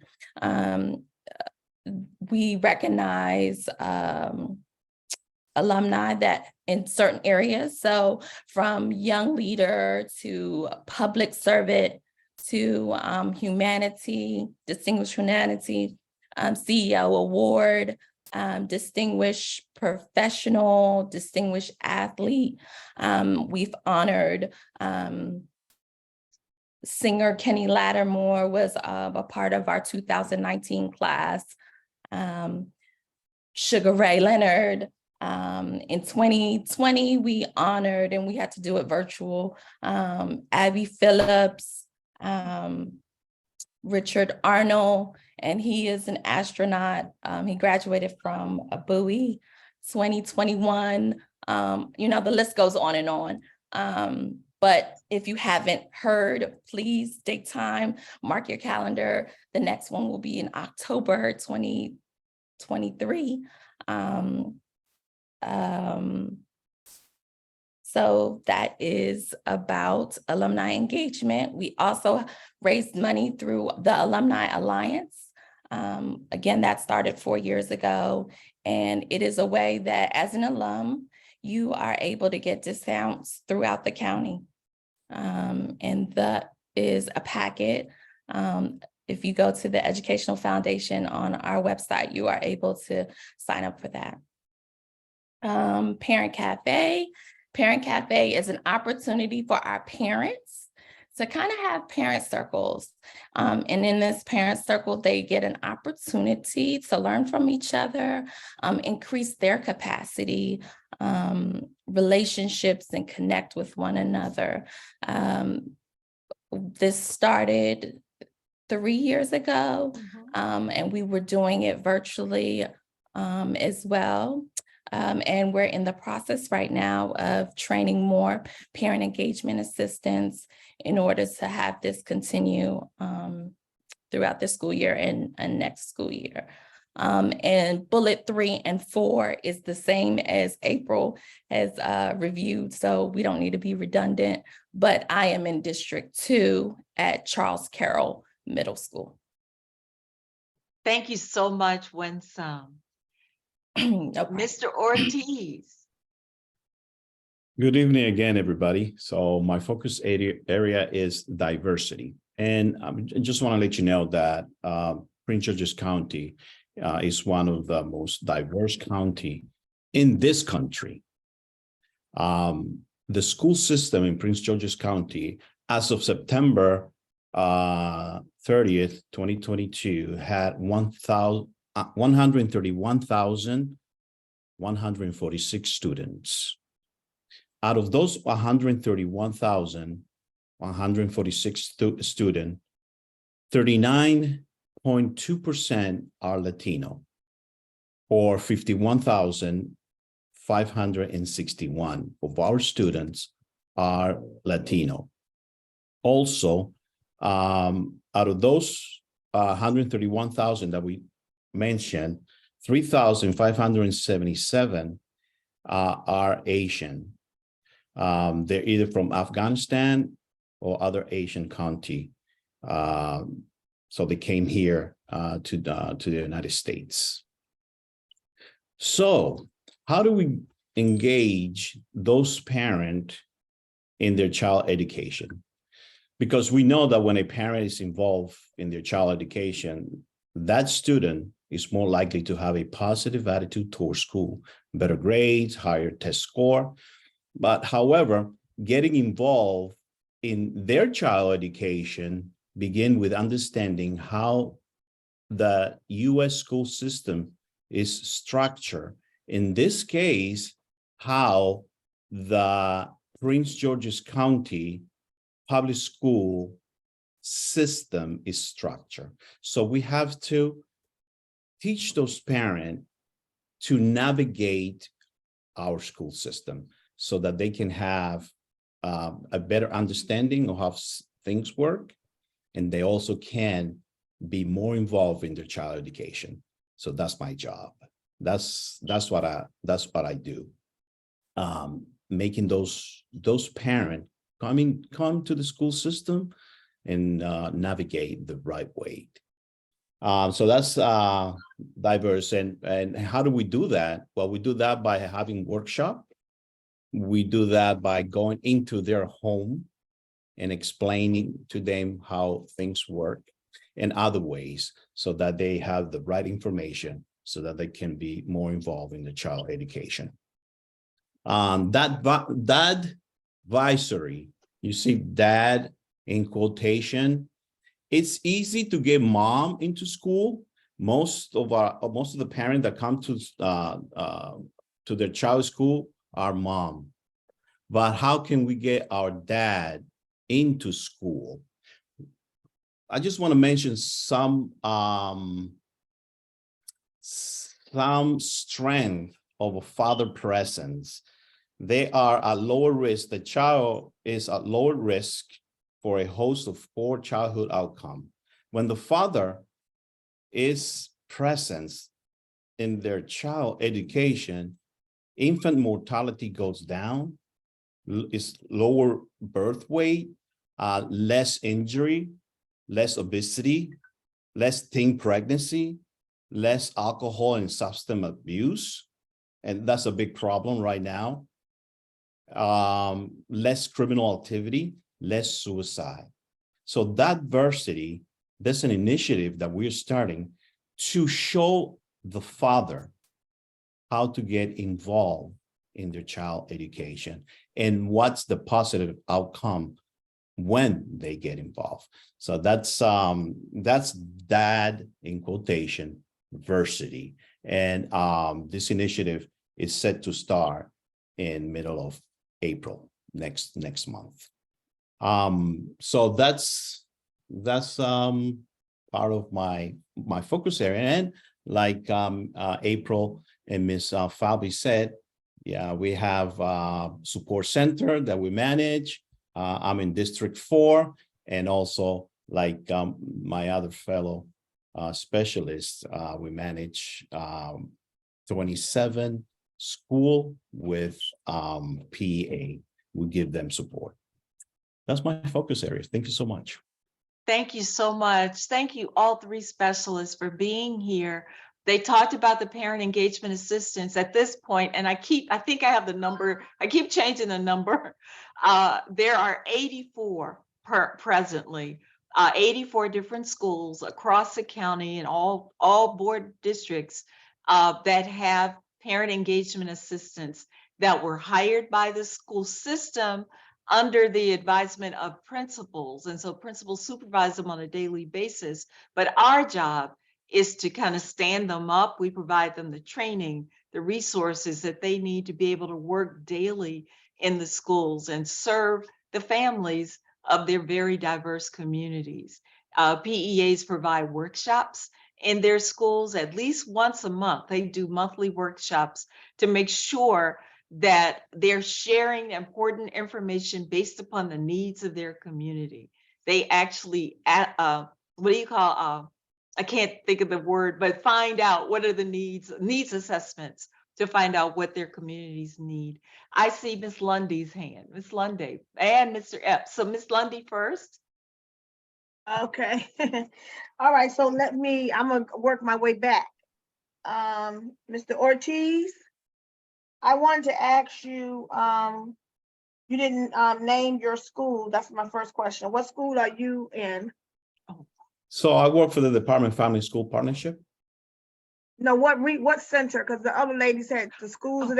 J: We recognize alumni that in certain areas, so from young leader to public servant to humanity, distinguished humanity, CEO award, distinguished professional, distinguished athlete. We've honored singer Kenny Lattimore was a part of our 2019 class. Sugar Ray Leonard. In 2020, we honored, and we had to do it virtual, Abby Phillips, Richard Arnold, and he is an astronaut. He graduated from a Bowie 2021. The list goes on and on. But if you haven't heard, please take time, mark your calendar. The next one will be in October 2023. So that is about alumni engagement. We also raised money through the Alumni Alliance. Again, that started 4 years ago, and it is a way that as an alum, you are able to get discounts throughout the county. And that is a packet. If you go to the Educational Foundation on our website, you are able to sign up for that. Parent Cafe. Parent Cafe is an opportunity for our parents to kind of have parent circles. And in this parent circle, they get an opportunity to learn from each other, increase their capacity, relationships, and connect with one another. This started 3 years ago, and we were doing it virtually as well. And we're in the process right now of training more parent engagement assistants in order to have this continue throughout the school year and next school year. And bullet 3 and 4 is the same as April has reviewed, so we don't need to be redundant, but I am in District 2 at Charles Carroll Middle School.
H: Thank you so much, Winsome. Mr. Ortiz.
I: Good evening again, everybody. So my focus area is diversity. And I just want to let you know that Prince George's County is one of the most diverse county in this country. The school system in Prince George's County, as of September 30th, 2022, had 131,146 students. Out of those 131,146 students, 39.2% are Latino, or 51,561 of our students are Latino. Also, out of those 131,000 that we mentioned, 3,577 are Asian. They're either from Afghanistan or other Asian country. So they came here to the United States. So how do we engage those parents in their child education? Because we know that when a parent is involved in their child education, that student is more likely to have a positive attitude towards school, better grades, higher test score. But however, getting involved in their child education begin with understanding how the U.S. school system is structured. In this case, how the Prince George's County public school system is structured. So we have to teach those parents to navigate our school system so that they can have a better understanding of how things work, and they also can be more involved in their child education. So that's my job. That's what I do. Making those parents come to the school system and navigate the right way. So that's diverse. And how do we do that? Well, we do that by having workshop. We do that by going into their home and explaining to them how things work in other ways so that they have the right information so that they can be more involved in the child education. That advisory, you see dad in quotation, it's easy to get mom into school. Most of the parents that come to their child's school are mom. But how can we get our dad into school? I just want to mention some strength of a father presence. They are at lower risk. The child is at lower risk for a host of poor childhood outcome. When the father is present in their child education, infant mortality goes down, is lower birth weight, less injury, less obesity, less teen pregnancy, less alcohol and substance abuse. And that's a big problem right now. Less criminal activity, less suicide. So that diversity, that's an initiative that we're starting to show the father how to get involved in their child education and what's the positive outcome when they get involved. So that's dad in quotation diversity. And this initiative is set to start in middle of April next month. So that's part of my focus area. And like April and Ms. Falby said, yeah, we have a support center that we manage. I'm in District 4, and also like my other fellow specialists, we manage 27 school with PEA. We give them support. That's my focus area. Thank you so much.
H: Thank you so much. Thank you all three specialists for being here. They talked about the parent engagement assistance at this point, and I think I have the number. I keep changing the number. There are 84 presently, 84 different schools across the county and all board districts that have parent engagement assistants that were hired by the school system under the advisement of principals. And so principals supervise them on a daily basis. But our job is to kind of stand them up. We provide them the training, the resources that they need to be able to work daily in the schools and serve the families of their very diverse communities. PEAs provide workshops in their schools at least once a month. They do monthly workshops to make sure that they're sharing important information based upon the needs of their community. They actually, what do you call, I can't think of the word, but find out what are the needs assessments to find out what their communities need. I see Miss Lundy's hand, Miss Lundy and Mr. Epps. So Miss Lundy first.
E: Okay. All right, so I'm gonna work my way back. Mr. Ortiz, I wanted to ask you, you didn't name your school. That's my first question. What school are you in?
I: So I work for the Department of Family School Partnership.
E: No, what center? Because the other lady said the schools,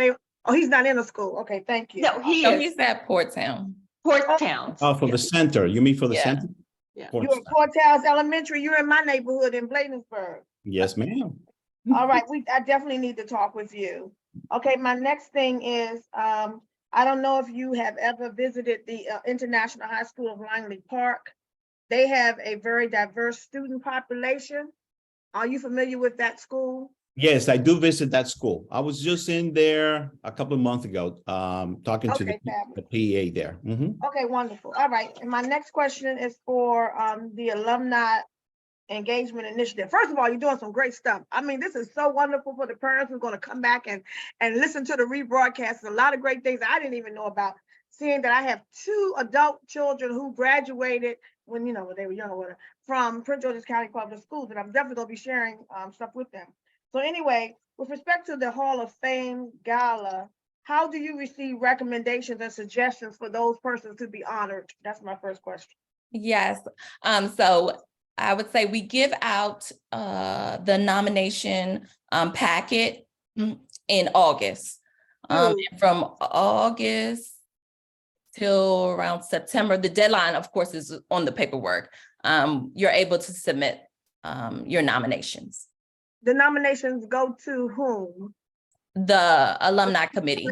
E: he's not in a school. Okay, thank you.
H: No, he
J: So
H: is
J: he's at Port Town.
H: Port Towns.
I: Oh, for the center. You mean for the
J: Yeah.
I: center?
H: Yeah.
I: Port
E: You're at
I: Staff.
E: Port Towns Elementary. You're in my neighborhood in Bladensburg.
I: Yes, ma'am.
E: All right, I definitely need to talk with you. Okay, my next thing is, I don't know if you have ever visited the International High School of Langley Park. They have a very diverse student population. Are you familiar with that school?
I: Yes, I do visit that school. I was just in there a couple of months ago, talking to
E: Okay,
I: the
E: fabulous.
I: PEA there. Mhm.
E: Okay, wonderful. All right, and my next question is for the Alumni Engagement Initiative. First of all, you're doing some great stuff. I mean, this is so wonderful for the parents who are going to come back and listen to the rebroadcast. A lot of great things I didn't even know about. Seeing that I have 2 adult children who graduated when they were young or whatever, from Prince George's County Public Schools, and I'm definitely going to be sharing stuff with them. So anyway, with respect to the Hall of Fame Gala, how do you receive recommendations and suggestions for those persons to be honored? That's my first question.
J: Yes, so I would say we give out the nomination packet in August. And from August till around September, the deadline, of course, is on the paperwork. You're able to submit your nominations.
E: The nominations go to whom?
J: The alumni committee,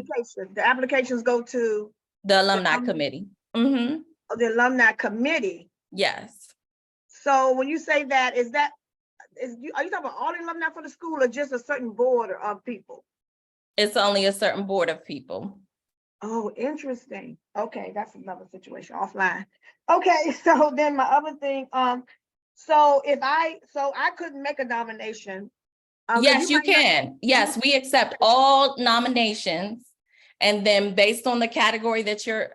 E: The applications go to
J: the alumni committee. Mhm.
E: the alumni committee.
J: Yes.
E: So when you say that, are you talking about all the alumni for the school or just a certain board of people?
J: It's only a certain board of people.
E: Oh, interesting. Okay, that's another situation offline. Okay, so then my other thing, so I couldn't make a nomination.
J: Yes, you
E: might not-
J: can. Yes, we accept all nominations. And then based on the category that you're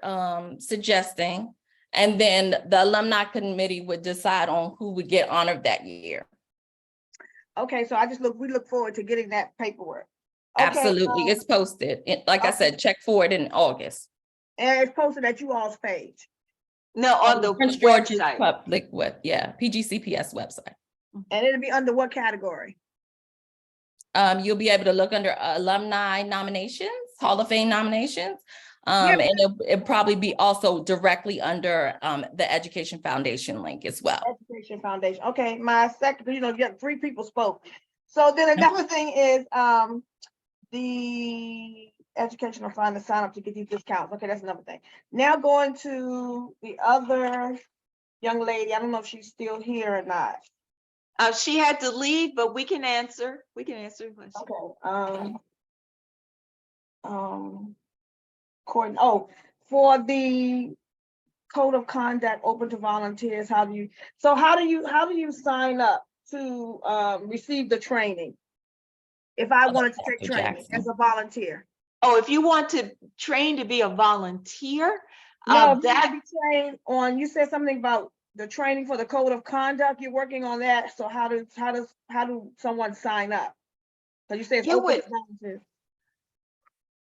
J: suggesting, and then the alumni committee would decide on who would get honored that year.
E: Okay, so we look forward to getting that paperwork. Okay,
J: Absolutely, it's posted. Like I said, check for it in August.
E: and it's posted at you all's page.
H: No, on the
J: Prince George's
H: website.
J: public PGCPS website.
E: And it'll be under what category?
J: You'll be able to look under alumni nominations, Hall of Fame nominations.
E: Yeah,
J: And it'll probably be also directly under the Education Foundation link as well.
E: Education Foundation. Okay, my second, you got 3 people spoke. So then another thing is the educational fund to sign up to get these discounts. Okay, that's another thing. Now going to the other young lady. I don't know if she's still here or not.
H: She had to leave, but we can answer. We can answer the question.
E: Okay. Courtney, for the code of conduct open to volunteers, how do you sign up to receive the training? If I wanted to take
J: Dr.
E: training
J: Jackson.
E: as a volunteer.
H: Oh, if you want to train to be a volunteer,
E: No, if you
H: that
E: wanna be trained on, you said something about the training for the code of conduct, you're working on that. So how do someone sign up? So you say it's
H: You
E: open
H: would-
E: to volunteers.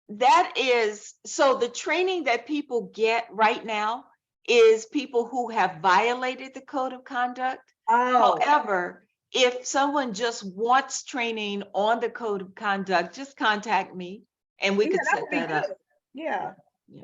H: that is, so the training that people get right now is people who have violated the code of conduct.
E: Oh,
H: However, if someone just wants training on the code of conduct, just contact me and we
E: yeah,
H: could
E: that
H: set
E: would be
H: that up.
E: good. Yeah.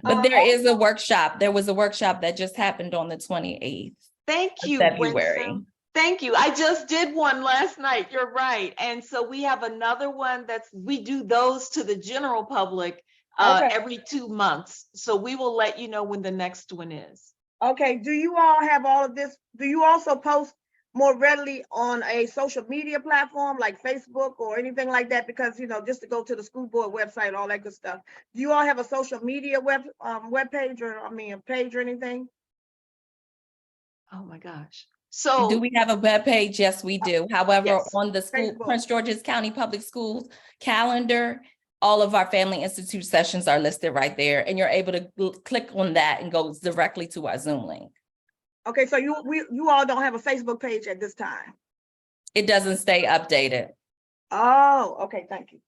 J: But there is a workshop. There was a workshop that just happened on the 28th
H: Thank
J: of
H: you,
J: February.
H: Winsome. Thank you. I just did one last night. You're right. And so we have another one we do those to the general public
E: Okay.
H: every 2 months. So we will let you know when the next one is.
E: Okay, do you all have all of this? Do you also post more readily on a social media platform like Facebook or anything like that? Because, you know, just to go to the school board website, all that good stuff. Do you all have a social media web page or, I mean, a page or anything?
H: Oh, my gosh.
J: Do
H: So,
J: we have a webpage? Yes, we do. However,
E: Yes,
J: on the school,
E: Facebook.
J: Prince George's County Public Schools calendar, all of our Family Institute sessions are listed right there, and you're able to click on that and go directly to our Zoom link.
E: Okay, so you all don't have a Facebook page at this time?
J: It doesn't stay updated.
E: Oh, okay, thank you.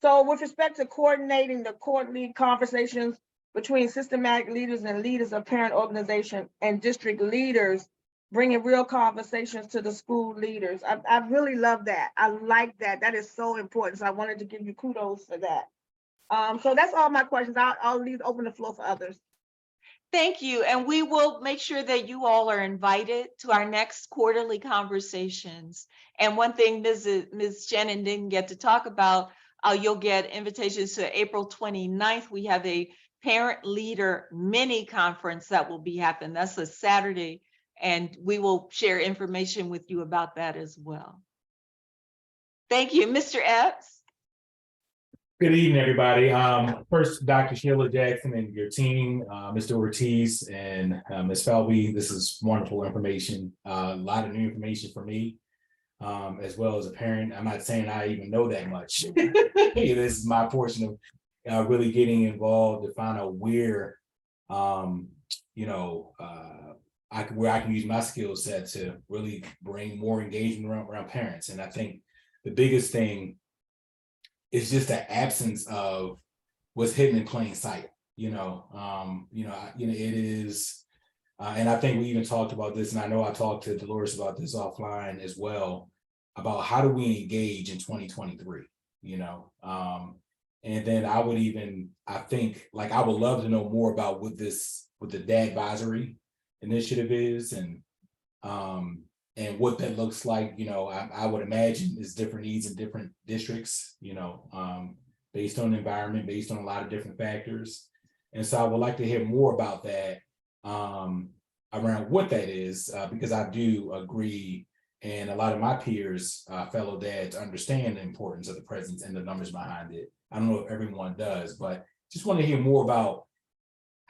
E: So with respect to coordinating the quarterly conversations between systematic leaders and leaders of parent organization and district leaders, bringing real conversations to the school leaders. I really love that. I like that. That is so important. So I wanted to give you kudos for that. So that's all my questions. I'll open the floor for others.
H: thank you. And we will make sure that you all are invited to our next quarterly conversations. And one thing Ms. Shannon didn't get to talk about, you'll get invitations to April 29th. We have a parent leader mini conference that will be happening. That's a Saturday. And we will share information with you about that as well. Thank you, Mr. Epps.
K: Good evening, everybody. First, Dr. Sheila Jackson and your team, Mr. Ortiz and Ms. Falvey. This is wonderful information. A lot of new information for me, as well as a parent. I'm not saying I even know that much. This is my portion of really getting involved to find out where, where I can use my skill set to really bring more engagement around parents. And I think the biggest thing is just the absence of what's hidden in plain sight. It is, and I think we even talked about this, and I know I talked to Dolores about this offline as well, about how do we engage in 2023, and then I would love to know more about what the Dad Advisory Initiative is, and what that looks like. I would imagine is different needs in different districts, based on the environment, based on a lot of different factors. And so I would like to hear more about that, around what that is, because I do agree, and a lot of my peers, fellow dads, understand the importance of the presence and the numbers behind it. I don't know if everyone does, but just want to hear more about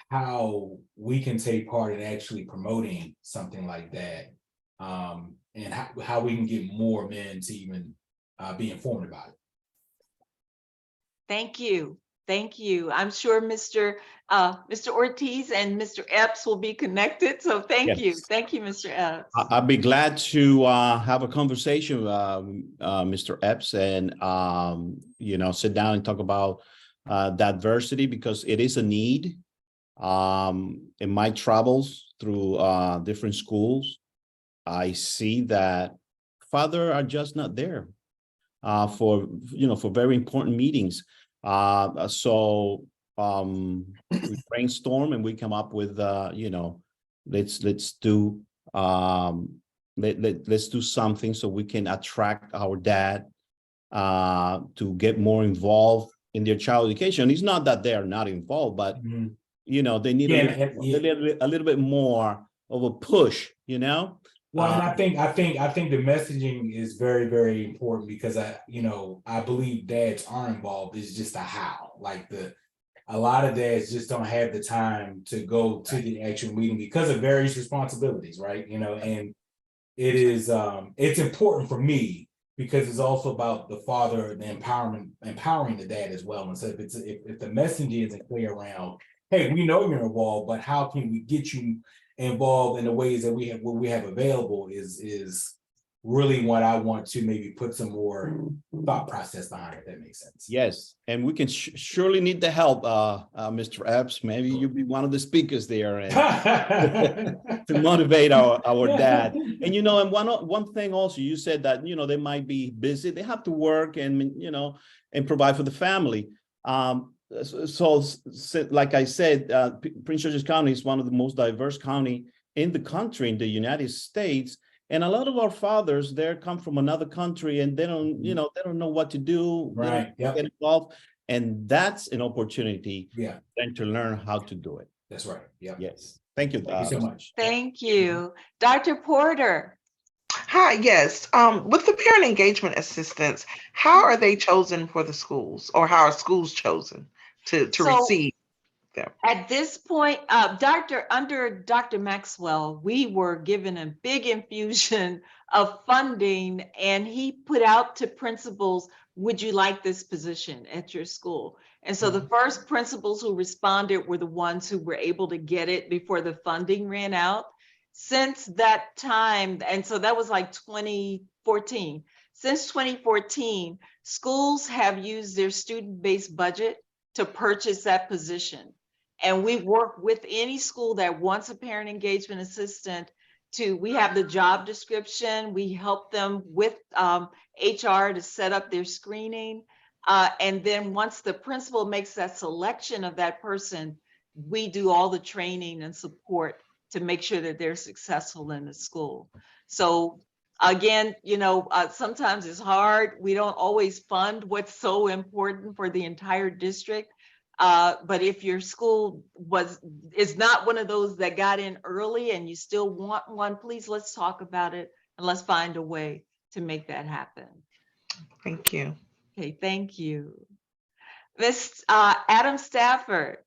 K: how we can take part in actually promoting something like that, and how we can get more men to even be informed about it.
H: Thank you. Thank you. I'm sure Mr. Ortiz and Mr. Epps will be connected. So thank you.
I: Yes.
H: Thank you, Mr. Epps.
I: I'd be glad to have a conversation, Mr. Epps, and sit down and talk about diversity, because it is a need. In my travels through different schools, I see that fathers are just not there for very important meetings. So we brainstorm and we come up with let's do something so we can attract our dad to get more involved in their child education. It's not that they're not involved, but they need a little bit more of a push.
K: Well, and I think the messaging is very, very important, because I believe dads are involved. It's just a how. A lot of dads just don't have the time to go to the actual meeting because of various responsibilities, right? And it is it's important for me, because it's also about the father, the empowering the dad as well. And so if the messaging isn't clear around, hey, we know you're involved, but how can we get you involved in the ways that we have available, is really what I want to maybe put some more thought process behind, if that makes sense.
I: Yes, and we can surely need the help, Mr. Epps. Maybe you'll be one of the speakers there and to motivate our dad. And and one thing also, you said that they might be busy, they have to work and and provide for the family. So like I said, Prince George's County is one of the most diverse county in the country, in the United States. And a lot of our fathers there come from another country, and they don't know what to do.
K: Right.
I: Get involved. And that's an opportunity
K: then
I: to learn how to do it.
K: That's right. Yeah.
I: Yes, thank you.
K: Thank you so much.
H: Thank you. Dr. Porter.
L: Hi, yes. With the parent engagement assistants, how are they chosen for the schools, or how are schools chosen to
H: So-
L: receive them?
H: At this point, under Dr. Maxwell, we were given a big infusion of funding, and he put out to principals, would you like this position at your school? And so the first principals who responded were the ones who were able to get it before the funding ran out. Since that time, and so that was like 2014. Since 2014, schools have used their student-based budget to purchase that position. And we work with any school that wants a parent engagement assistant we have the job description, we help them with HR to set up their screening. And then once the principal makes that selection of that person, we do all the training and support to make sure that they're successful in the school. So again, sometimes it's hard. We don't always fund what's so important for the entire district. But if your school is not one of those that got in early and you still want one, please let's talk about it and let's find a way to make that happen.
L: Thank you.
H: Okay, thank you. Miss Adam Stafford.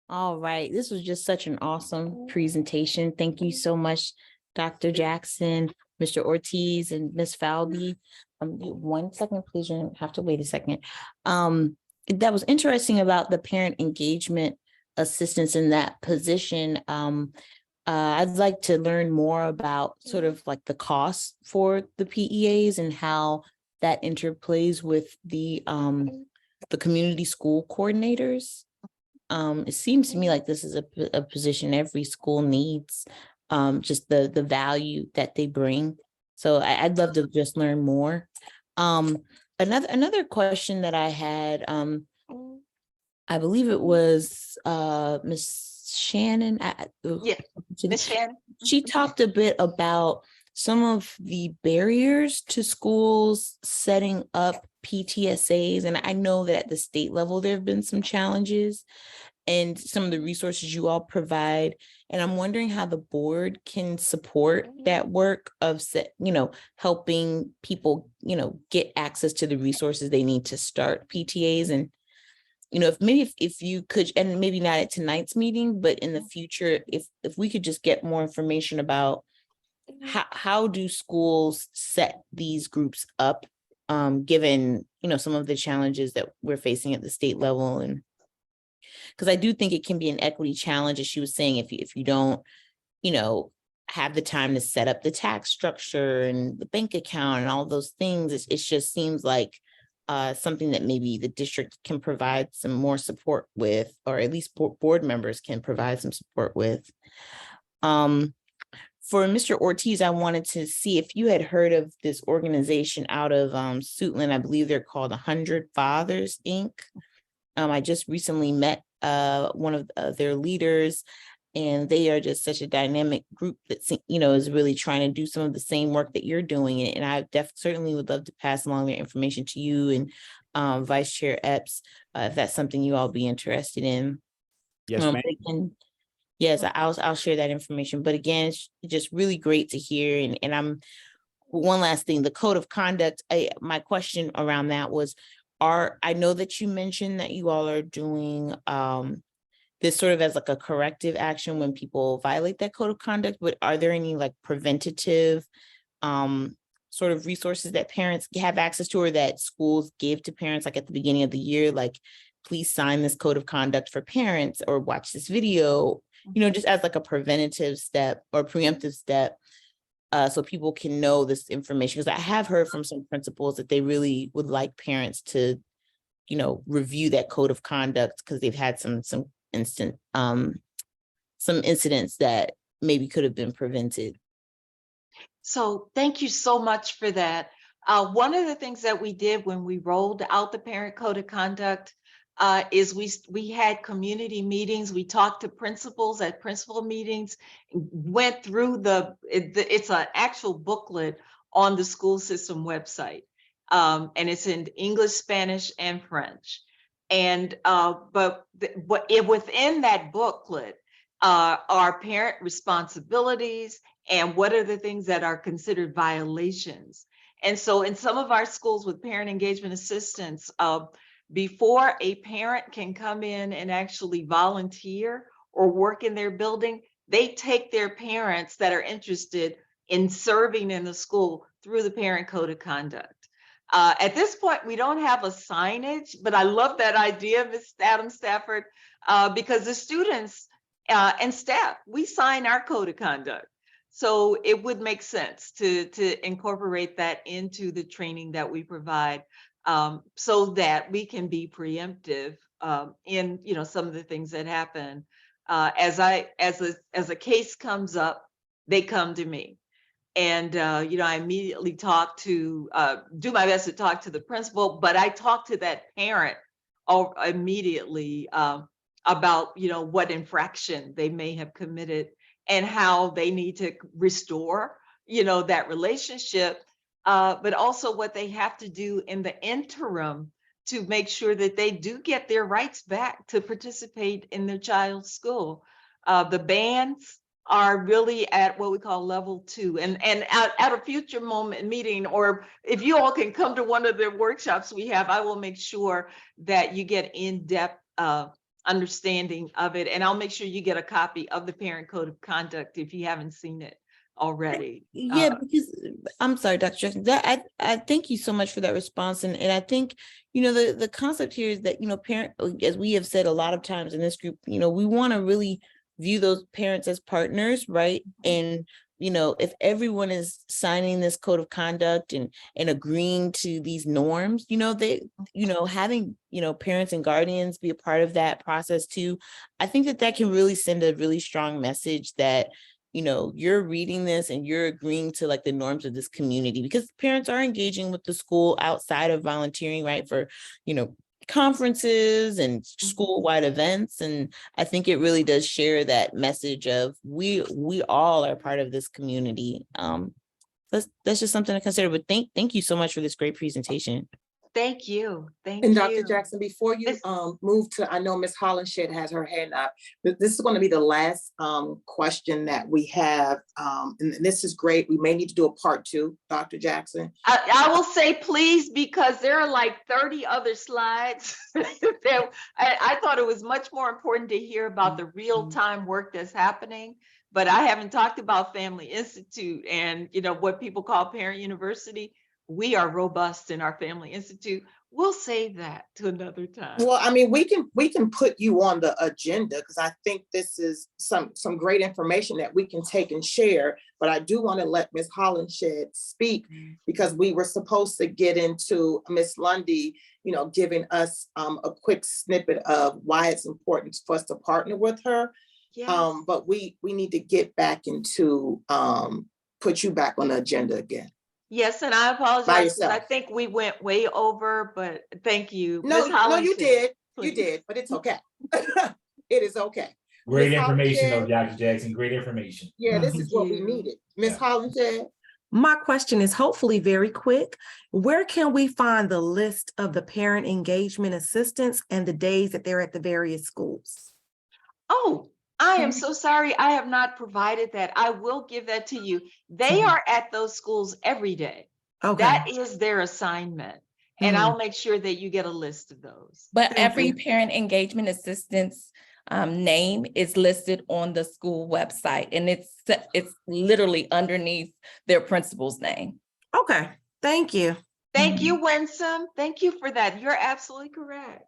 M: All right, this was just such an awesome presentation. Thank you so much, Dr. Jackson, Mr. Ortiz, and Ms. Falby. 1 second, please. You have to wait a second. That was interesting about the parent engagement assistance in that position. I'd like to learn more about sort of like the cost for the PEAs and how that interplays with the community school coordinators. It seems to me like this is a position every school needs, just the value that they bring. So I'd love to just learn more. Another question that I had, I believe it was Miss Shannon.
H: Yeah, Miss Shannon.
M: She talked a bit about some of the barriers to schools setting up PTSAs. And I know that at the state level, there have been some challenges and some of the resources you all provide. And I'm wondering how the board can support that work of, helping people, get access to the resources they need to start PTAs. And, if you could, and maybe not at tonight's meeting, but in the future, if we could just get more information about how do schools set these groups up, given, some of the challenges that we're facing at the state level. And because I do think it can be an equity challenge, as she was saying, if you don't, have the time to set up the tax structure and the bank account and all those things, it just seems like something that maybe the district can provide some more support with, or at least board members can provide some support with. For Mr. Ortiz, I wanted to see if you had heard of this organization out of Suitland. I believe they're called 100 Fathers, Inc. I just recently met one of their leaders, and they are just such a dynamic group that, is really trying to do some of the same work that you're doing. And I certainly would love to pass along their information to you and Vice Chair Epps, if that's something you all be interested in.
I: Yes, ma'am.
M: Yes, I'll share that information. But again, it's just really great to hear. And I'm one last thing, the code of conduct. My question around that was, I know that you mentioned that you all are doing this sort of as like a corrective action when people violate that code of conduct, but are there any like preventative sort of resources that parents have access to, or that schools give to parents, like at the beginning of the year, like, please sign this code of conduct for parents, or watch this video, just as like a preventative step or preemptive step, so people can know this information? Because I have heard from some principals that they really would like parents to, review that code of conduct, because they've had some incidents that maybe could have been prevented.
H: So thank you so much for that. One of the things that we did when we rolled out the parent code of conduct is we had community meetings. We talked to principals at principal meetings, went through it's an actual booklet on the school system website. And it's in English, Spanish, and French. And but if within that booklet are parent responsibilities and what are the things that are considered violations. And so in some of our schools with parent engagement assistants, before a parent can come in and actually volunteer or work in their building, they take their parents that are interested in serving in the school through the parent code of conduct. At this point, we don't have a signage, but I love that idea, Ms. Adams Stafford, because the students and staff, we sign our code of conduct. So it would make sense to incorporate that into the training that we provide, so that we can be preemptive in some of the things that happen. As a case comes up, they come to me. And, I immediately do my best to talk to the principal, but I talk to that parent immediately about, what infraction they may have committed and how they need to restore, that relationship, but also what they have to do in the interim to make sure that they do get their rights back to participate in their child's school. The bands are really at what we call level 2, and at a future meeting, or if you all can come to one of the workshops we have, I will make sure that you get in-depth understanding of it, and I'll make sure you get a copy of the parent code of conduct if you haven't seen it already.
M: Yeah, because I'm sorry, Dr. Jackson, I thank you so much for that response. And I think, the concept here is that, parent, as we have said a lot of times in this group, we want to really view those parents as partners, right? And, if everyone is signing this code of conduct and agreeing to these norms, having, parents and guardians be a part of that process too, I think that can really send a really strong message that, you're reading this and you're agreeing to like the norms of this community, because parents are engaging with the school outside of volunteering, right? For, conferences and school-wide events. And I think it really does share that message of we all are part of this community. That's just something to consider. But thank you so much for this great presentation.
H: Thank you. Thank
A: And
H: you.
A: Dr. Jackson, before you move to, I know Ms. Hollenshed has her hand up, but this is going to be the last question that we have. And this is great. We may need to do a part 2, Dr. Jackson.
H: I will say please, because there are like 30 other slides. I thought it was much more important to hear about the real-time work that's happening, but I haven't talked about Family Institute and what people call Parent University. We are robust in our Family Institute. We'll save that to another time.
A: Well, I mean, we can put you on the agenda because I think this is some great information that we can take and share. But I do want to let Ms. Hollenshed speak because we were supposed to get into Ms. Lundy, giving us a quick snippet of why it's important for us to partner with her.
H: Yes.
A: But we need to get back into put you back on the agenda again.
H: Yes, and I apologize. I think we went way over, but thank you.
A: No, you did.
H: Please.
A: You did, but it's okay. It is okay.
K: Great
A: Ms.
K: information
A: Hollenshed.
K: though, Dr. Jackson. Great information.
A: Yeah, this
H: Thank
A: is what we
H: you.
A: needed. Ms. Hollenshed.
N: My question is hopefully very quick. Where can we find the list of the parent engagement assistants and the days that they're at the various schools?
H: Oh, I am so sorry. I have not provided that. I will give that to you. They are at those schools every day.
N: Okay.
H: That is their assignment. And I'll make sure that you get a list of those.
J: But every parent engagement assistant's name is listed on the school website, and it's literally underneath their principal's name.
N: Okay, thank you.
H: Thank you, Winsome. Thank you for that. You're absolutely correct.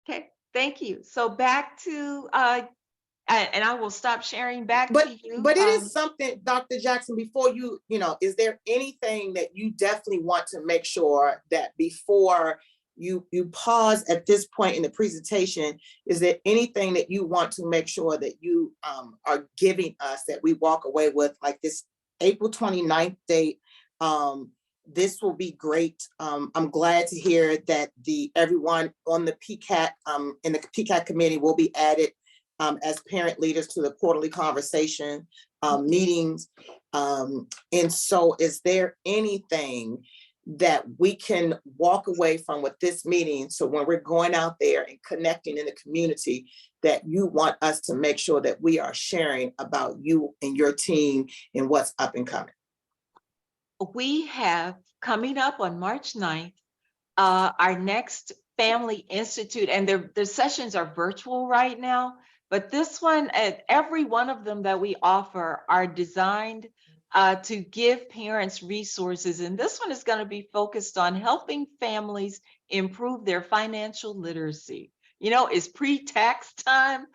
H: Okay, thank you. So back to, and I will stop sharing back to you.
A: But it is something, Dr. Jackson, before you, is there anything that you definitely want to make sure that before you pause at this point in the presentation, is there anything that you want to make sure that you are giving us that we walk away with, like this April 29th date? This will be great. I'm glad to hear that everyone on the PCAT, in the PCAT committee will be added as parent leaders to the quarterly conversation meetings. And so is there anything that we can walk away from with this meeting. So when we're going out there and connecting in the community, that you want us to make sure that we are sharing about you and your team and what's up and coming.
H: We have coming up on March 9th, our next Family Institute, and their sessions are virtual right now, but this one, every one of them that we offer are designed to give parents resources. And this one is going to be focused on helping families improve their financial literacy. You know, it's pre-tax time.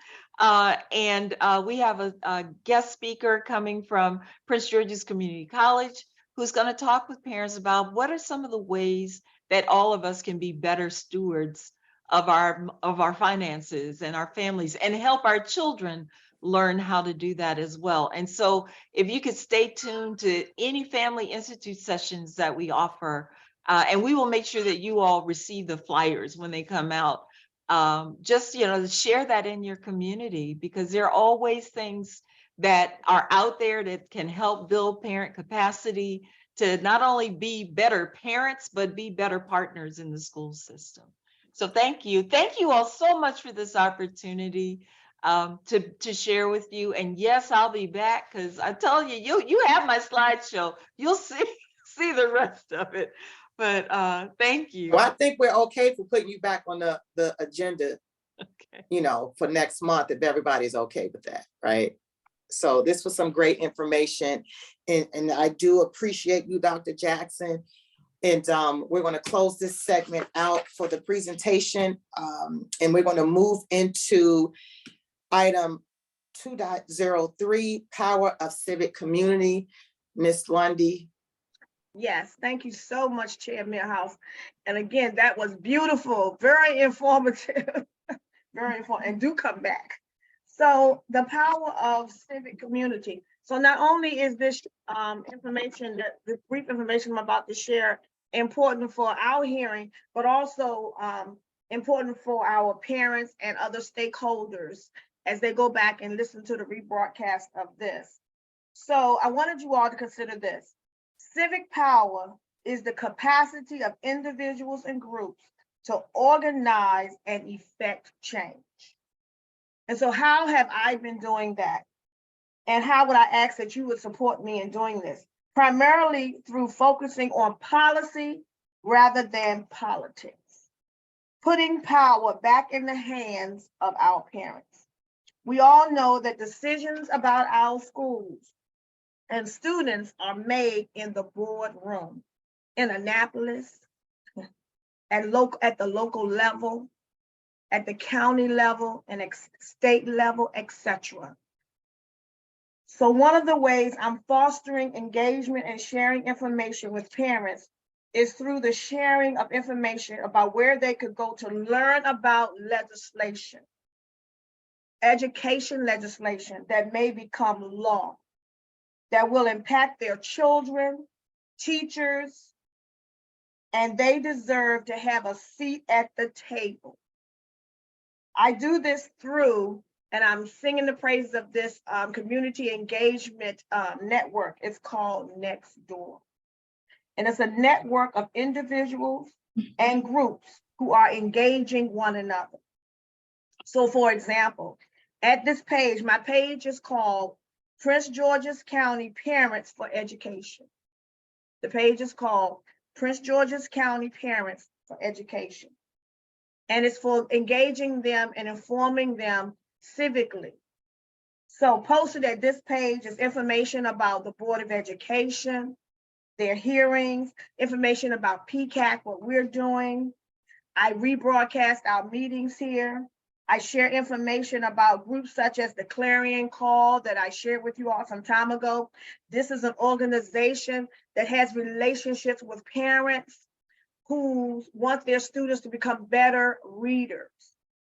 H: And we have a guest speaker coming from Prince George's Community College, who's going to talk with parents about what are some of the ways that all of us can be better stewards of our finances and our families, and help our children learn how to do that as well. And so if you could stay tuned to any Family Institute sessions that we offer, and we will make sure that you all receive the flyers when they come out. Just, you know, share that in your community, because there are always things that are out there that can help build parent capacity to not only be better parents, but be better partners in the school system. So thank you. Thank you all so much for this opportunity to share with you. And yes, I'll be back, because I tell you, you have my slideshow. You'll see the rest of it. But thank you.
A: Well, I think we're okay for putting you back on the agenda,
H: Okay.
A: you know, for next month, if everybody's okay with that, right? So this was some great information, and I do appreciate you, Dr. Jackson. And we're going to close this segment out for the presentation, and we're going to move into item 2.03, Power of Civic Community. Ms. Lundy.
E: Yes, thank you so much, Chair Millhouse. And again, that was beautiful, very informative, very informative, and do come back. So the power of civic community. So not only is this information, that the brief information I'm about to share, important for our hearing, but also important for our parents and other stakeholders as they go back and listen to the rebroadcast of this. So I wanted you all to consider this. Civic power is the capacity of individuals and groups to organize and effect change. And so how have I been doing that? And how would I ask that you would support me in doing this? Primarily through focusing on policy rather than politics. Putting power back in the hands of our parents. We all know that decisions about our schools and students are made in the boardroom in Annapolis, at the local level, at the county level, and state level, etc. So one of the ways I'm fostering engagement and sharing information with parents is through the sharing of information about where they could go to learn about legislation, education legislation that may become law, that will impact their children, teachers, and they deserve to have a seat at the table. I do this through, and I'm singing the praises of this community engagement network. It's called Nextdoor. And it's a network of individuals and groups who are engaging one another. So for example, at this page, my page is called Prince George's County Parents for Education. The page is called Prince George's County Parents for Education. And it's for engaging them and informing them civically. So posted at this page is information about the Board of Education, their hearings, information about PCAC, what we're doing. I rebroadcast our meetings here. I share information about groups such as the Clarion Call that I shared with you all some time ago. This is an organization that has relationships with parents who want their students to become better readers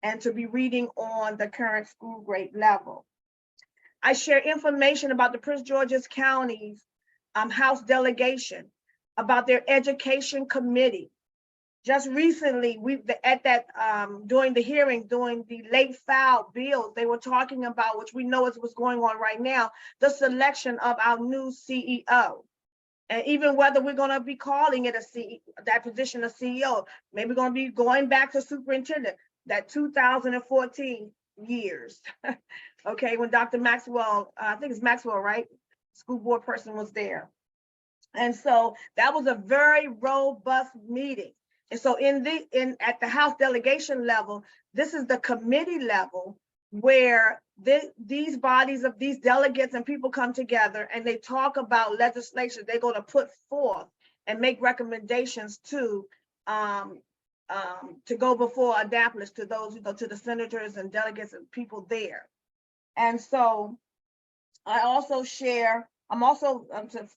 E: and to be reading on the current school grade level. I share information about the Prince George's County's House delegation, about their education committee. Just recently, during the hearing, during the late file bills, they were talking about, which we know is what's going on right now, the selection of our new CEO. And even whether we're gonna be calling it that position a CEO, maybe gonna be going back to superintendent, that 2014 years. Okay, when Dr. Maxwell, I think it's Maxwell, right? School board person was there. And so that was a very robust meeting. And so at the House delegation level, this is the committee level where these bodies of these delegates and people come together and they talk about legislation they're going to put forth and make recommendations to go before Annapolis, to those, to the senators and delegates and people there. And so I also share, I'm also,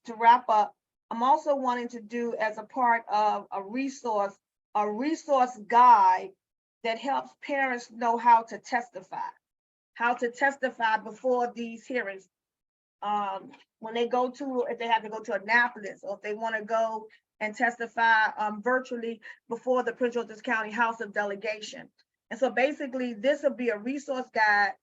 E: to wrap up, I'm also wanting to do as a part of a resource guide that helps parents know how to testify before these hearings. When they go to, if they have to go to Annapolis, or if they want to go and testify virtually before the Prince George's County House of Delegation. And so basically this will be a resource guide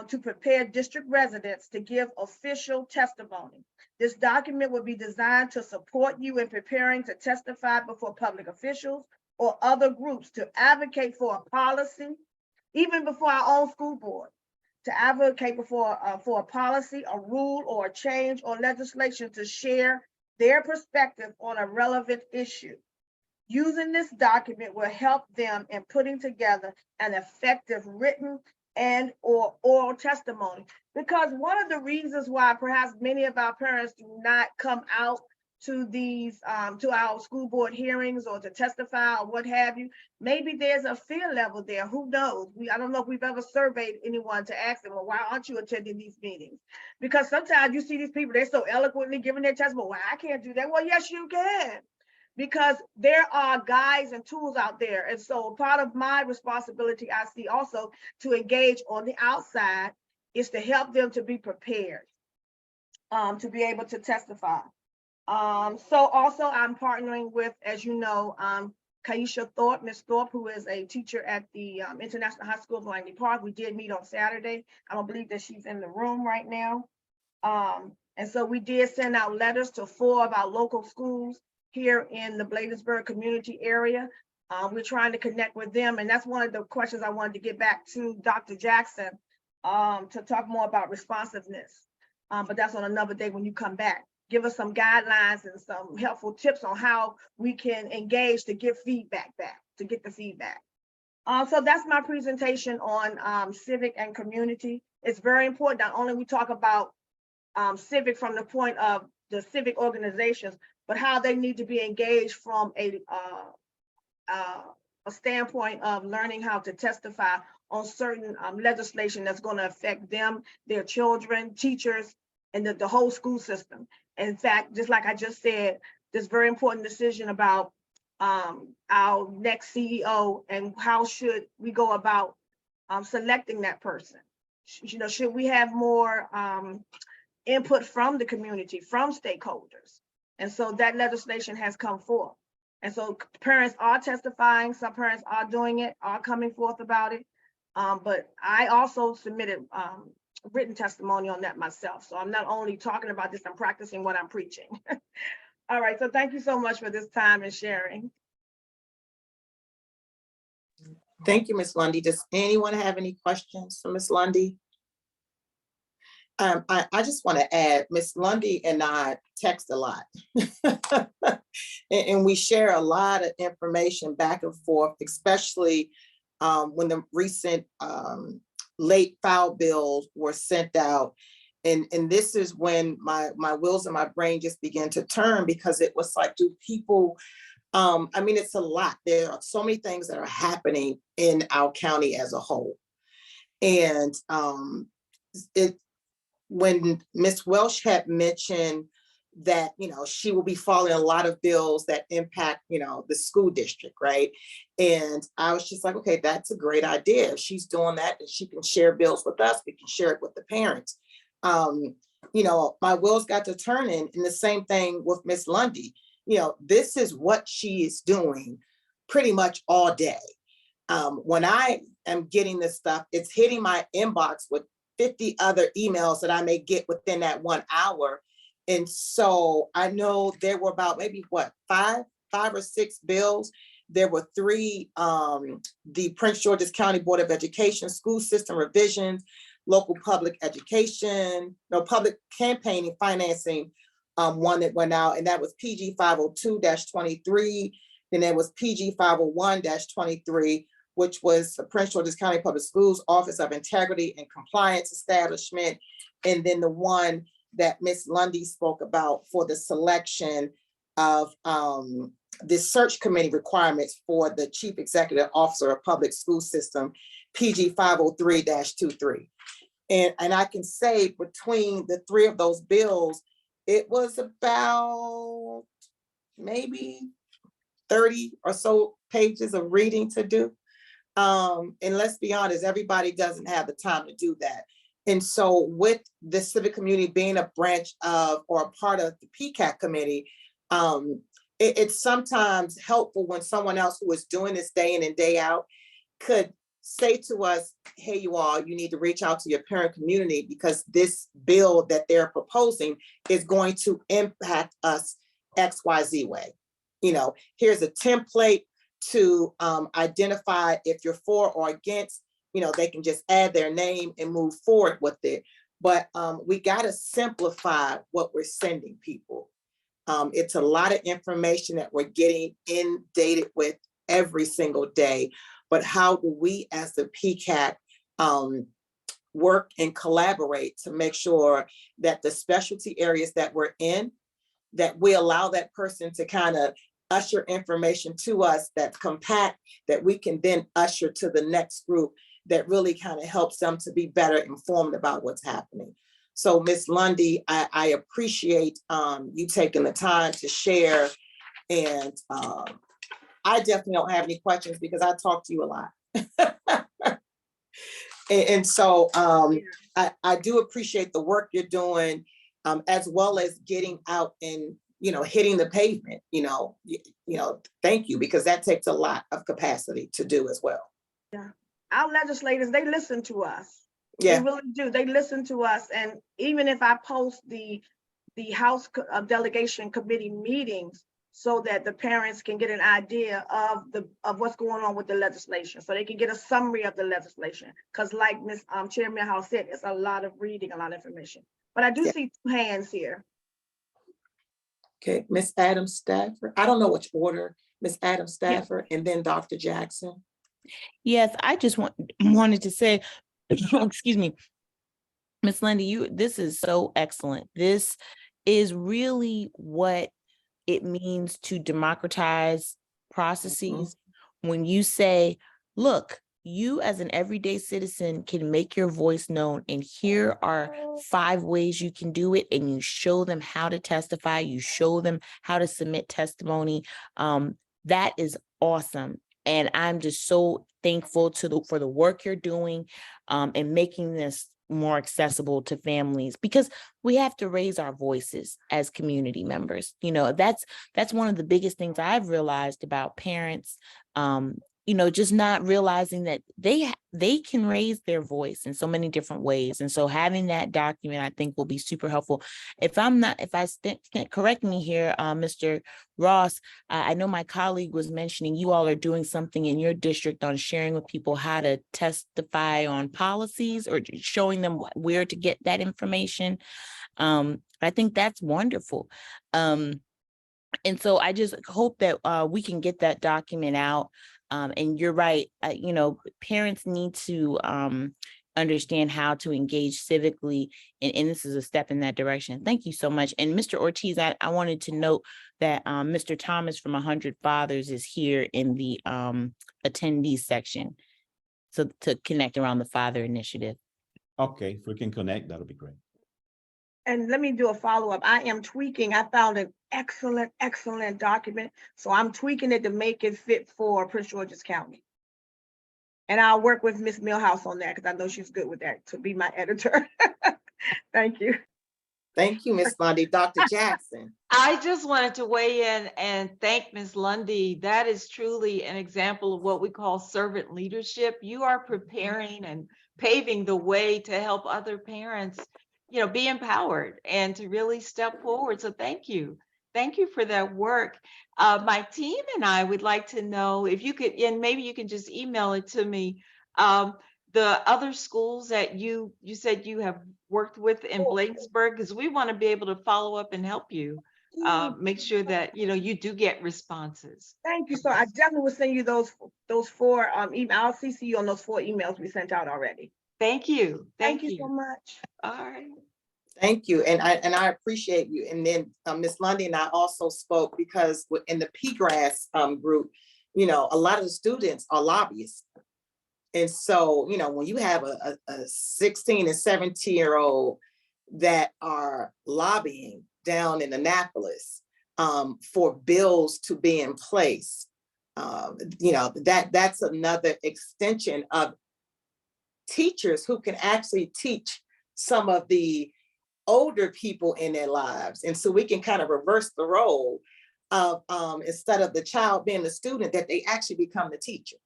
E: to prepare district residents to give official testimony. This document will be designed to support you in preparing to testify before public officials or other groups, to advocate for a policy, even before our own school board, to advocate for a policy, a rule, or a change or legislation, to share their perspective on a relevant issue. Using this document will help them in putting together an effective written and or oral testimony. Because one of the reasons why perhaps many of our parents do not come out to these to our school board hearings or to testify or what have you, maybe there's a fear level there. Who knows? I don't know if we've ever surveyed anyone to ask them, well, why aren't you attending these meetings? Because sometimes you see these people, they're so eloquently giving their testimony. Well, I can't do that. Well, yes, you can. Because there are guides and tools out there. And so part of my responsibility, I see also, to engage on the outside is to help them to be prepared, to be able to testify. So also I'm partnering with, as you know, Kaisha Thorpe, Ms. Thorpe, who is a teacher at the International High School of Langley Park. We did meet on Saturday. I don't believe that she's in the room right now. And so we did send out letters to 4 of our local schools here in the Bladensburg community area. We're trying to connect with them. And that's one of the questions I wanted to get back to Dr. Jackson, to talk more about responsiveness. But that's on another day when you come back. Give us some guidelines and some helpful tips on how we can engage to get feedback back, to get the feedback. So that's my presentation on civic and community. It's very important. Not only we talk about civic from the point of the civic organizations, but how they need to be engaged from a standpoint of learning how to testify on certain legislation that's going to affect them, their children, teachers, and the whole school system. In fact, just like I just said, this very important decision about our next CEO and how should we go about selecting that person. You know, should we have more input from the community, from stakeholders? And so that legislation has come forth. And so parents are testifying, some parents are doing it, are coming forth about it. But I also submitted written testimony on that myself. So I'm not only talking about this, I'm practicing what I'm preaching. All right, so thank you so much for this time and sharing.
A: Thank you, Ms. Lundy. Does anyone have any questions for Ms. Lundy? I just want to add, Ms. Lundy and I text a lot. and we share a lot of information back and forth, especially when the recent late file bills were sent out. And this is when my wheels and my brain just began to turn, because it was like, do people, I mean, it's a lot. There are so many things that are happening in our county as a whole. And when Ms. Welsh had mentioned that, you know, she will be following a lot of bills that impact, you know, the school district, right? And I was just like, okay, that's a great idea. If she's doing that, and she can share bills with us, we can share it with the parents. You know, my wheels got to turning, and the same thing with Ms. Lundy. You know, this is what she is doing pretty much all day. When I am getting this stuff, it's hitting my inbox with 50 other emails that I may get within that 1 hour. And so I know there were about maybe what, five or six bills. There were three, the Prince George's County Board of Education, school system revisions, local public education, no, public campaigning financing, one that went out, and that was PG 502-23. Then there was PG 501-23, which was the Prince George's County Public Schools Office of Integrity and Compliance Establishment. And then the one that Ms. Lundy spoke about for the selection of the search committee requirements for the Chief Executive Officer of Public School System, PG 503-23. And I can say between the three of those bills, it was about maybe 30 or so pages of reading to do. And let's be honest, everybody doesn't have the time to do that. And so with the civic community being a branch of or a part of the PCAC committee, it's sometimes helpful when someone else who is doing this day in and day out could say to us, hey, you all, you need to reach out to your parent community because this bill that they're proposing is going to impact us XYZ way. You know, here's a template to identify if you're for or against. You know, they can just add their name and move forward with it. But we got to simplify what we're sending people. It's a lot of information that we're getting inundated with every single day. But how do we as the PCAC work and collaborate to make sure that the specialty areas that we're in, that we allow that person to kind of usher information to us that's compact, that we can then usher to the next group that really kind of helps them to be better informed about what's happening. So Ms. Lundy, I appreciate you taking the time to share, and I definitely don't have any questions because I talk to you a lot. and so I do appreciate the work you're doing, as well as getting out and, you know, hitting the pavement, you know, thank you, because that takes a lot of capacity to do as well.
E: Yeah, our legislators, they listen to us.
A: Yeah.
E: They really do. They listen to us. And even if I post the House Delegation Committee meetings so that the parents can get an idea of what's going on with the legislation, so they can get a summary of the legislation. Because like Ms. Chairman House said, it's a lot of reading, a lot of information. But I do see two hands here.
A: Okay, Ms. Adams Stafford. I don't know which order, Ms. Adams Stafford, and then Dr. Jackson.
M: Yes, I just wanted to say, excuse me, Ms. Lundy, this is so excellent. This is really what it means to democratize processes. When you say, look, you as an everyday citizen can make your voice known, and here are 5 ways you can do it, and you show them how to testify, you show them how to submit testimony. That is awesome. And I'm just so thankful for the work you're doing and making this more accessible to families, because we have to raise our voices as community members. You know, that's one of the biggest things I've realized about parents, you know, just not realizing that they can raise their voice in so many different ways. And so having that document, I think, will be super helpful. Correct me here, Mr. Ross, I know my colleague was mentioning you all are doing something in your district on sharing with people how to testify on policies, or showing them where to get that information. I think that's wonderful. And so I just hope that we can get that document out. And you're right, you know, parents need to understand how to engage civically, and this is a step in that direction. Thank you so much. And Mr. Ortiz, I wanted to note that Mr. Thomas from 100 Fathers is here in the attendees section, so to connect around the Father Initiative.
I: Okay, if we can connect, that'll be great.
E: And let me do a follow-up. I am tweaking. I found an excellent document. So I'm tweaking it to make it fit for Prince George's County. And I'll work with Ms. Millhouse on that because I know she's good with that, to be my editor. Thank you.
A: Thank you, Ms. Lundy. Dr. Jackson.
H: I just wanted to weigh in and thank Ms. Lundy. That is truly an example of what we call servant leadership. You are preparing and paving the way to help other parents, be empowered and to really step forward. So thank you. Thank you for that work. My team and I would like to know if you could, and maybe you can just email it to me, the other schools that you said you have worked with in Bladensburg, because we want to be able to follow up and help you make sure that, you do get responses.
E: Thank you. So I definitely will send you those 4 emails. I'll CC you on those 4 emails we sent out already.
H: Thank you.
E: Thank you so much.
H: All right.
A: Thank you, and I appreciate you. And then Ms. Lundy and I also spoke because in the PGRAS group, a lot of the students are lobbyists. And so, when you have a 16 and 17-year-old that are lobbying down in Annapolis for bills to be in place, that's another extension of teachers who can actually teach some of the older people in their lives. And so we can kind of reverse the role of instead of the child being the student, that they actually become the teacher.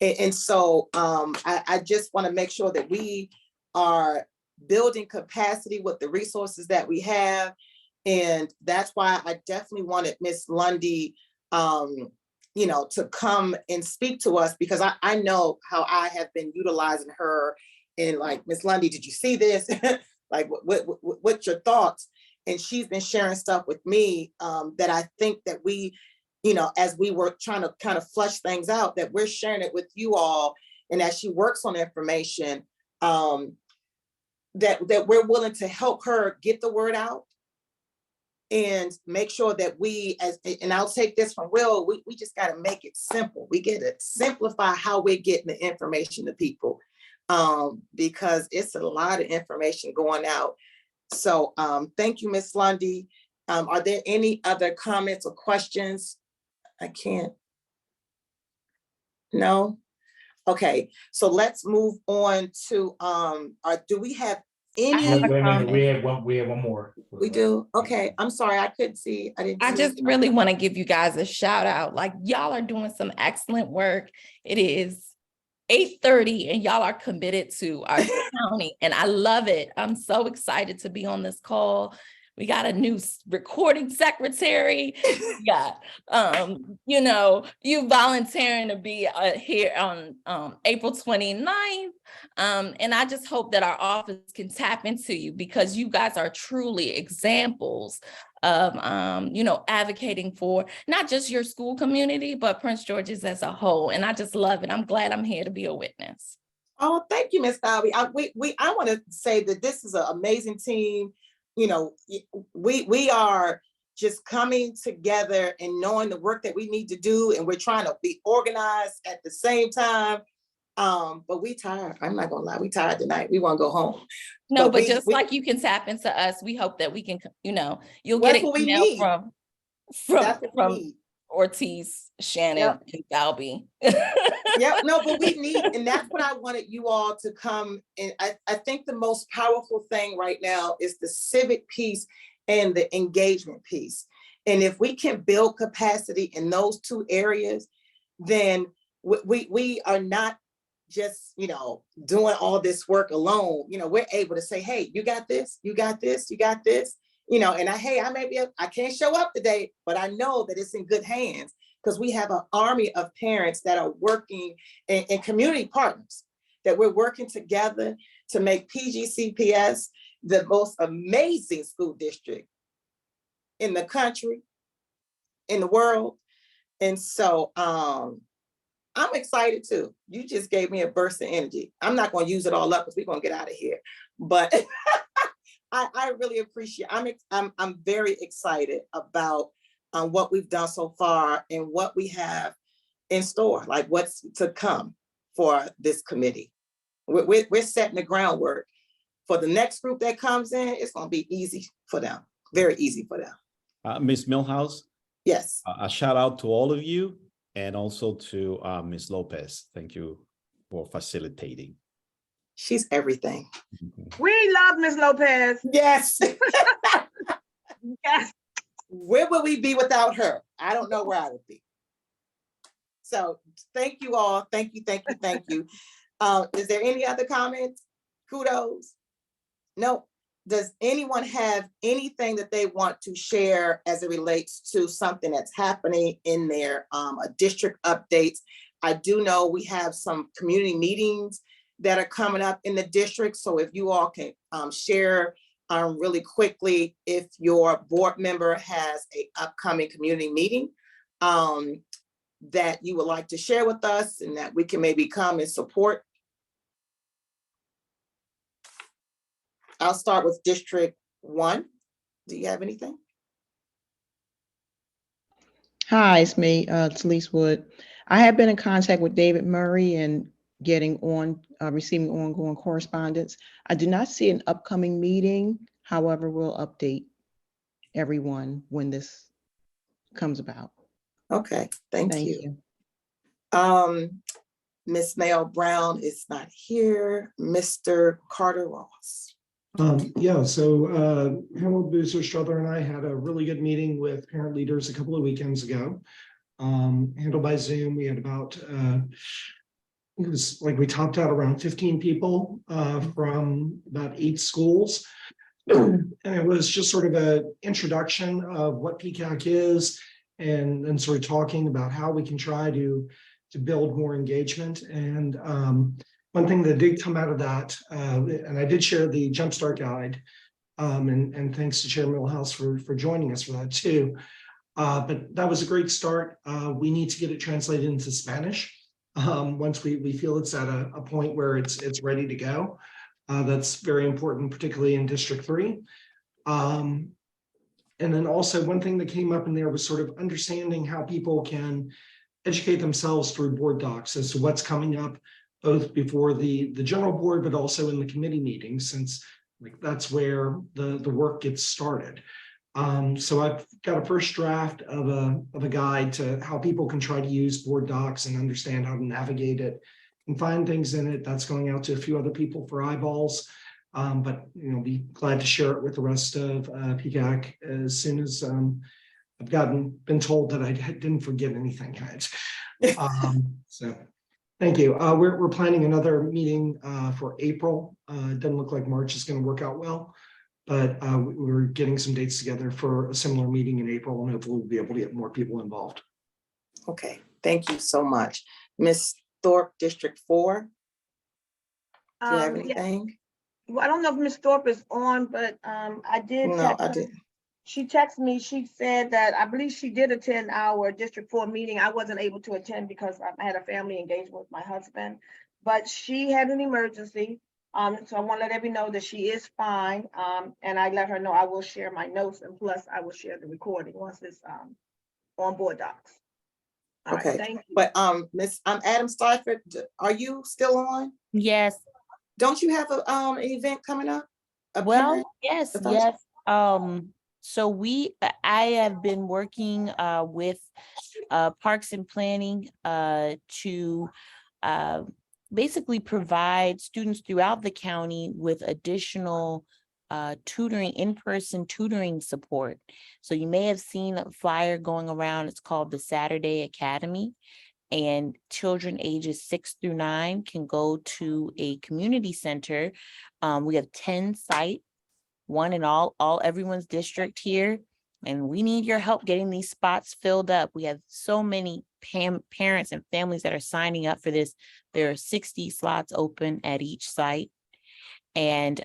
A: And so I just want to make sure that we are building capacity with the resources that we have. And that's why I definitely wanted Ms. Lundy, to come and speak to us, because I know how I have been utilizing her. And like, Ms. Lundy, did you see this? Like, what's your thoughts? And she's been sharing stuff with me that I think that we, as we were trying to kind of flush things out, that we're sharing it with you all. And as she works on information, that we're willing to help her get the word out and make sure that and I'll take this from Will, we just got to make it simple. We got to simplify how we're getting the information to people. Because it's a lot of information going out. So thank you, Ms. Lundy. Are there any other comments or questions? I can't. No? Okay, so let's move on to, do we have any?
J: have a
K: Wait a minute,
J: comment.
K: we have one more.
A: We do? Okay, I'm sorry, I couldn't see.
J: I just really want to give you guys a shout out. Like, y'all are doing some excellent work. It is 8:30 and y'all are committed to our county, and I love it. I'm so excited to be on this call. We got a new recording secretary. We got, you volunteering to be here on April 29th. And I just hope that our office can tap into you, because you guys are truly examples of, advocating for not just your school community, but Prince George's as a whole. And I just love it. I'm glad I'm here to be a witness.
A: Oh, thank you, Ms. Falvey. I want to say that this is an amazing team. We are just coming together and knowing the work that we need to do, and we're trying to be organized at the same time. But we tired. I'm not gonna lie, we tired tonight. We want to go home.
J: No, but just like you can tap into us, we hope that we can, you'll get an email from Ortiz, Shannon, and Galby.
A: Yeah, no, but we need, and that's what I wanted you all to come. And I think the most powerful thing right now is the civic piece and the engagement piece. And if we can build capacity in those 2 areas, then we are not just, doing all this work alone. We're able to say, hey, you got this, you got this, you got this, and I can't show up today, but I know that it's in good hands, because we have an army of parents that are working and community partners, that we're working together to make PGCPS the most amazing school district in the country, in the world. And so I'm excited too. You just gave me a burst of energy. I'm not going to use it all up because we're going to get out of here. But I really appreciate, I'm very excited about what we've done so far and what we have in store, like what's to come for this committee. We're setting the groundwork for the next group that comes in. It's going to be easy for them, very easy for them.
I: Ms. Milhouse?
A: Yes.
I: A shout out to all of you, and also to Ms. Lopez. Thank you for facilitating.
A: She's everything.
E: We love Ms. Lopez.
A: Yes.
E: Yes.
A: Where would we be without her? I don't know where I would be. So thank you all. Thank you, thank you, thank you. Is there any other comments? Kudos? No. Does anyone have anything that they want to share as it relates to something that's happening in their district updates? I do know we have some community meetings that are coming up in the district. So if you all can share really quickly, if your board member has a upcoming community meeting that you would like to share with us and that we can maybe come and support. I'll start with District 1. Do you have anything?
O: Hi, it's me, Talise Wood. I have been in contact with David Murray and receiving ongoing correspondence. I do not see an upcoming meeting. However, we'll update everyone when this comes about.
A: Okay, thank you.
O: you.
A: Ms. Nell Brown is not here. Mr. Carter Ross.
C: Yeah, so Hamilton Booster Strother and I had a really good meeting with parent leaders a couple of weekends ago. Handled by Zoom. We had about, it was like we topped out around 15 people from about 8 schools. And it was just sort of an introduction of what PCAC is and sort of talking about how we can try to build more engagement. And one thing that did come out of that, and I did share the Jumpstart Guide, and thanks to Chair Millhouse for joining us for that too. But that was a great start. We need to get it translated into Spanish once we feel it's at a point where it's ready to go. That's very important, particularly in District 3. And then also one thing that came up in there was sort of understanding how people can educate themselves through board docs as to what's coming up, both before the general board, but also in the committee meetings, since that's where the work gets started. So I've got a first draft of a guide to how people can try to use board docs and understand how to navigate it and find things in it. That's going out to a few other people for eyeballs. But be glad to share it with the rest of PCAC as soon as I've been told that I didn't forget anything yet. So thank you. We're planning another meeting for April. It doesn't look like March is going to work out well, but we're getting some dates together for a similar meeting in April, and hopefully we'll be able to get more people involved.
A: Okay, thank you so much. Ms. Thorpe, District 4. Do you have anything?
E: Well, I don't know if Ms. Thorpe is on, but I did.
A: No, I didn't.
E: She texted me. She said that I believe she did attend our District 4 meeting. I wasn't able to attend because I had a family engagement with my husband, but she had an emergency. So I want to let everybody know that she is fine. And I let her know I will share my notes, and plus I will share the recording once it's on board docs. All
A: Okay,
E: right, thank you.
A: but Miss Adam Seifert, are you still on?
M: Yes.
A: Don't you have an event coming up?
M: Well, yes. So I have been working with Parks and Planning to basically provide students throughout the county with additional in-person tutoring support. So you may have seen a flyer going around. It's called the Saturday Academy. And children ages 6 through 9 can go to a community center. We have 10 sites, one in everyone's district here. And we need your help getting these spots filled up. We have so many parents and families that are signing up for this. There are 60 slots open at each site. And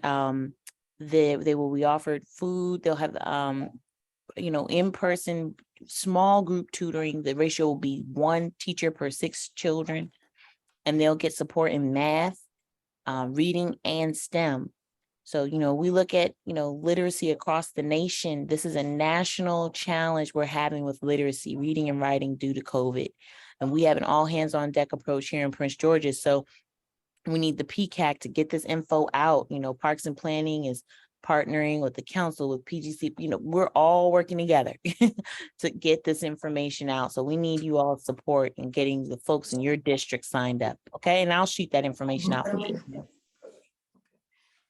M: they will be offered food. They'll have in-person small group tutoring. The ratio will be 1 teacher per 6 children, and they'll get support in math, reading, and STEM. So, we look at, literacy across the nation. This is a national challenge we're having with literacy, reading and writing due to COVID. And we have an all hands on deck approach here in Prince George's. So we need the PCAC to get this info out. Parks and Planning is partnering with the council, with PGC, we're all working together to get this information out. So we need you all support in getting the folks in your district signed up. Okay. And I'll shoot that information out for you.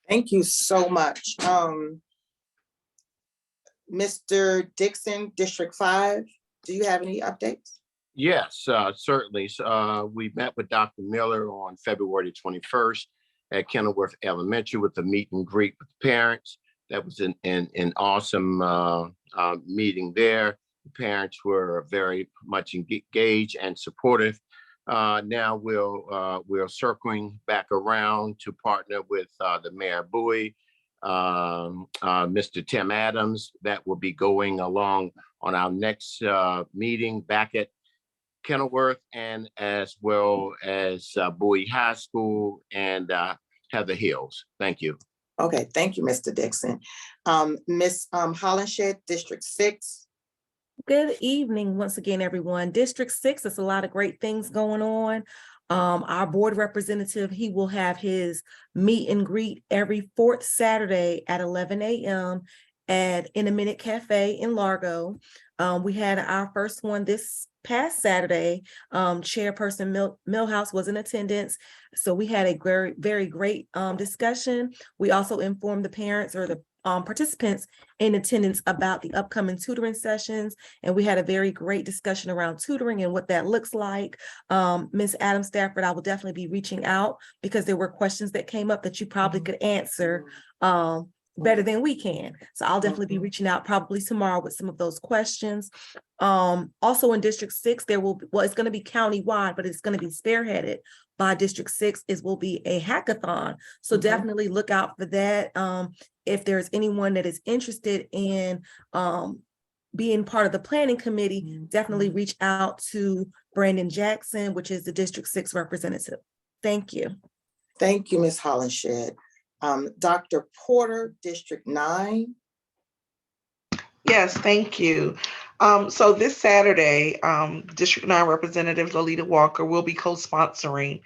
A: Thank you so much. Mr. Dixon, District 5, do you have any updates?
P: Yes, certainly. We met with Dr. Miller on February 21st, at Kenilworth Elementary with a meet and greet with parents. That was an awesome meeting there. The parents were very much engaged and supportive. Now we're circling back around to partner with the Mayor Bowie, Mr. Tim Adams. That will be going along on our next meeting back at Kenilworth, and as well as Bowie High School and Heather Hills. Thank you.
A: Okay, thank you, Mr. Dixon. Ms. Hollenshed, District 6.
N: Good evening, once again, everyone. District 6, there's a lot of great things going on. Our board representative, he will have his meet and greet every 4th Saturday at 11 a.m. In a Minute Cafe in Largo. We had our first one this past Saturday. Chairperson Millhouse was in attendance. So we had a very, very great discussion. We also informed the parents or the participants in attendance about the upcoming tutoring sessions. And we had a very great discussion around tutoring and what that looks like. Ms. Adam Stafford, I will definitely be reaching out because there were questions that came up that you probably could answer better than we can. So I'll definitely be reaching out probably tomorrow with some of those questions. Also in District 6, there will be, well, it's going to be countywide, but it's going to be spearheaded by District 6. It will be a hackathon. So definitely look out for that. If there's anyone that is interested in being part of the planning committee, definitely reach out to Brandon Jackson, which is the District 6 representative. Thank you.
A: Thank you, Ms. Hollenshed. Dr. Porter, District 9.
L: Yes, thank you. So this Saturday, District 9 Representative Lolita Walker will be co-sponsoring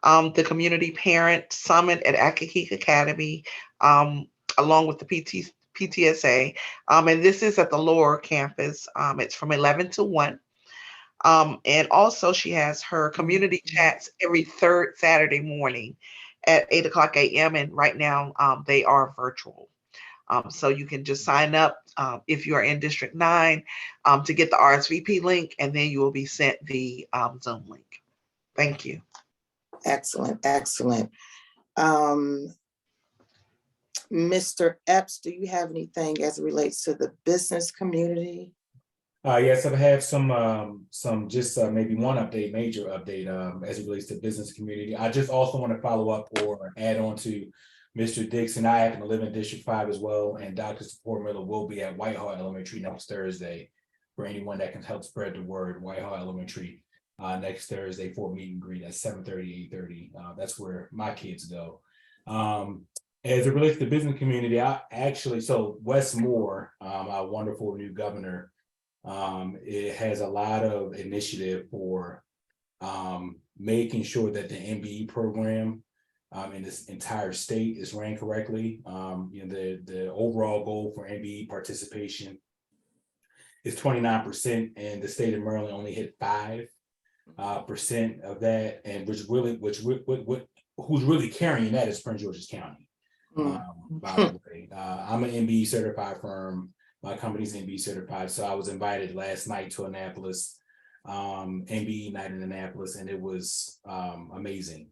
L: the Community Parent Summit at Accokeek Academy, along with the PTSA. And this is at the lower campus. It's from 11 to 1. And also she has her community chats every 3rd Saturday morning at 8:00 a.m. And right now they are virtual. So you can just sign up if you are in District 9 to get the RSVP link, and then you will be sent the Zoom link. Thank you.
A: Excellent, excellent. Mr. Epps, do you have anything as it relates to the business community?
K: Yes, I have some just maybe one update, major update as it relates to business community. I just also want to follow up or add on to Mr. Dixon. I happen to live in District 5 as well, and Dr. Support Miller will be at Whitehall Elementary next Thursday for anyone that can help spread the word. Whitehall Elementary next Thursday for meet and greet at 7:30, 8:30. That's where my kids go. As it relates to the business community, so Wes Moore, our wonderful new governor, it has a lot of initiative for making sure that the MBE program in this entire state is ran correctly. The overall goal for MBE participation is 29%, and the state of Maryland only hit 5% of that. And who's really carrying that is Prince George's County. By the way, I'm an MBE certified firm. My company's MBE certified, so I was invited last night to Annapolis, MBE night in Annapolis, and it was amazing.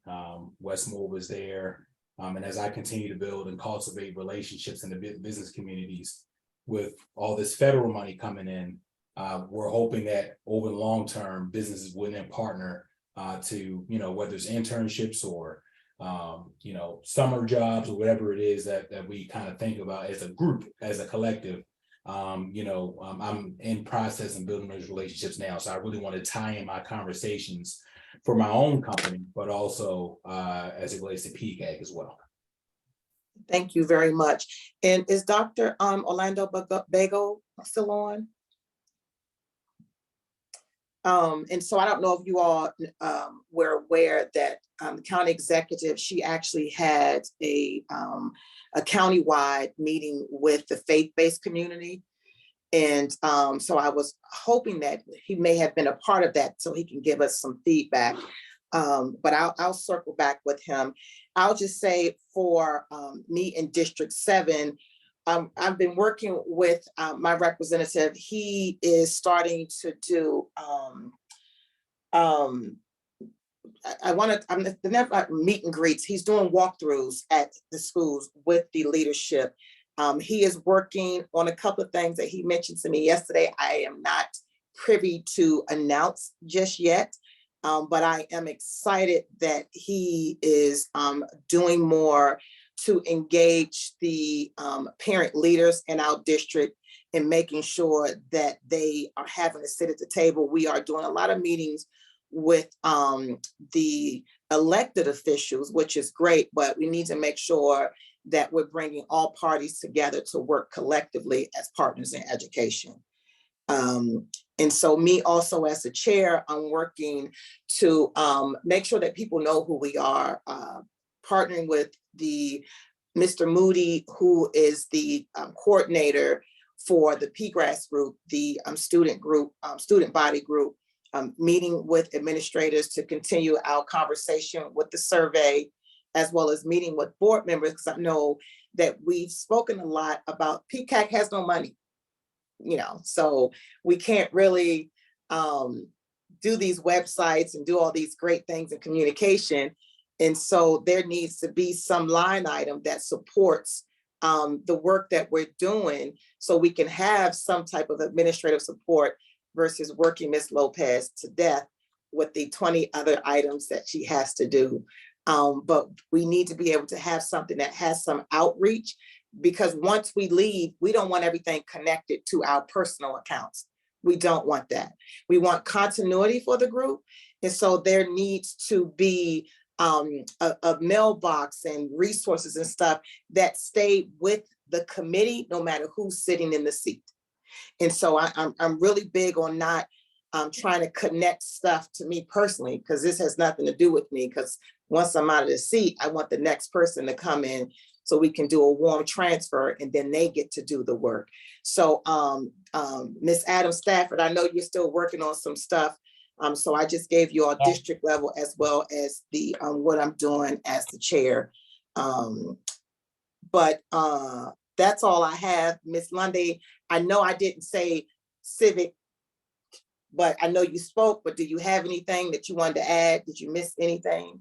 K: Wes Moore was there, and as I continue to build and cultivate relationships in the business communities with all this federal money coming in, we're hoping that over the long term, businesses will then partner to, whether it's internships or summer jobs or whatever it is that we kind of think about as a group, as a collective. I'm in process and building those relationships now. So I really want to tie in my conversations for my own company, but also as it relates to PCAG as well.
A: Thank you very much. And is Dr. Orlando Bagel still on? And so I don't know if you all were aware that the county executive, she actually had a countywide meeting with the faith-based community. And so I was hoping that he may have been a part of that so he can give us some feedback. But I'll circle back with him. I'll just say for me in District 7, I've been working with my representative. He is starting to do I want to, I'm the never meet and greets. He's doing walkthroughs at the schools with the leadership. He is working on a couple of things that he mentioned to me yesterday. I am not privy to announce just yet, but I am excited that he is doing more to engage the parent leaders in our district and making sure that they are having a sit at the table. We are doing a lot of meetings with the elected officials, which is great, but we need to make sure that we're bringing all parties together to work collectively as partners in education. And so me also as the chair, I'm working to make sure that people know who we are, partnering with the Mr. Moody, who is the coordinator for the PGRAS group, the student body group, meeting with administrators to continue our conversation with the survey, as well as meeting with board members, because I know that we've spoken a lot about PCAC has no money, you know, so we can't really do these websites and do all these great things in communication. And so there needs to be some line item that supports the work that we're doing so we can have some type of administrative support versus working Ms. Lopez to death with the 20 other items that she has to do. But we need to be able to have something that has some outreach, because once we leave, we don't want everything connected to our personal accounts. We don't want that. We want continuity for the group. And so there needs to be a mailbox and resources and stuff that stay with the committee, no matter who's sitting in the seat. And so I'm really big on not trying to connect stuff to me personally, because this has nothing to do with me, because once I'm out of the seat, I want the next person to come in so we can do a warm transfer and then they get to do the work. So Ms. Adams Stafford, I know you're still working on some stuff. So I just gave you all district level as well as the what I'm doing as the chair. But that's all I have. Ms. Lundy, I know I didn't say civic, but I know you spoke, but do you have anything that you wanted to add? Did you miss anything?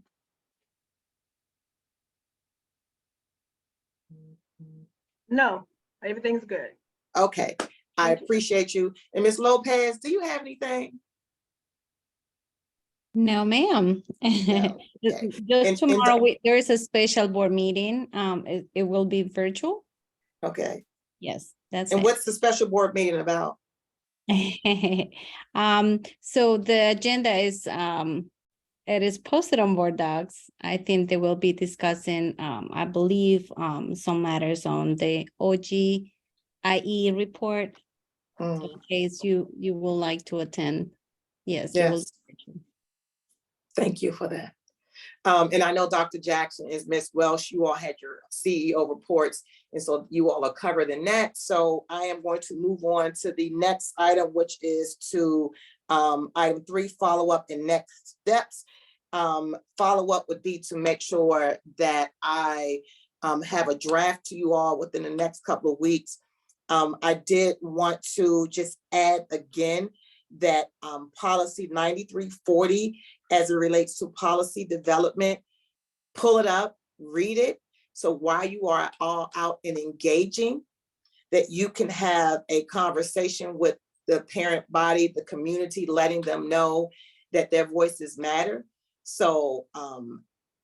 E: No, everything's good.
A: Okay, I appreciate you. And Ms. Lopez, do you have anything?
B: No, ma'am.
A: No, okay.
B: Just tomorrow, there is a special board meeting. It will be virtual.
A: Okay.
B: Yes, that's
A: And
B: it.
A: what's the special board meeting about?
B: So the agenda is, it is posted on Board Docs. I think they will be discussing, I believe, some matters on the OGIE report. In case you would like to attend. Yes. it will
A: Yes. Thank you for that. And I know Dr. Jackson is Ms. Welsh. You all had your CEO reports, and so you all are covered in that. So I am going to move on to the next item, which is to item 3, follow-up and next steps. Follow-up would be to make sure that I have a draft to you all within the next couple of weeks. I did want to just add again that policy 9340, as it relates to policy development, pull it up, read it. So while you are all out and engaging, that you can have a conversation with the parent body, the community, letting them know that their voices matter. So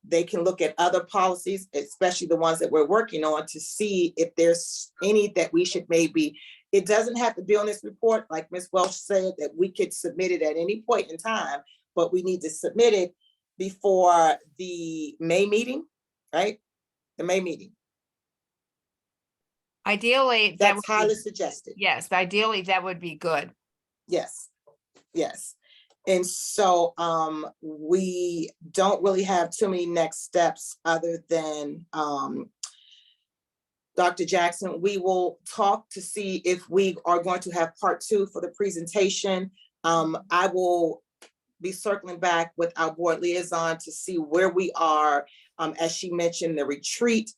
A: they can look at other policies, especially the ones that we're working on, to see if there's any that we should maybe, it doesn't have to be on this report, like Ms. Welsh said, that we could submit it at any point in time, but we need to submit it before the May meeting, right? The May meeting.
D: Ideally, that
A: That's
D: would be-
A: highly suggested.
D: Yes, ideally, that would be good.
A: Yes, yes. And so we don't really have too many next steps other than Dr. Jackson, we will talk to see if we are going to have part 2 for the presentation. I will be circling back with our board liaison to see where we are, as she mentioned, the retreat,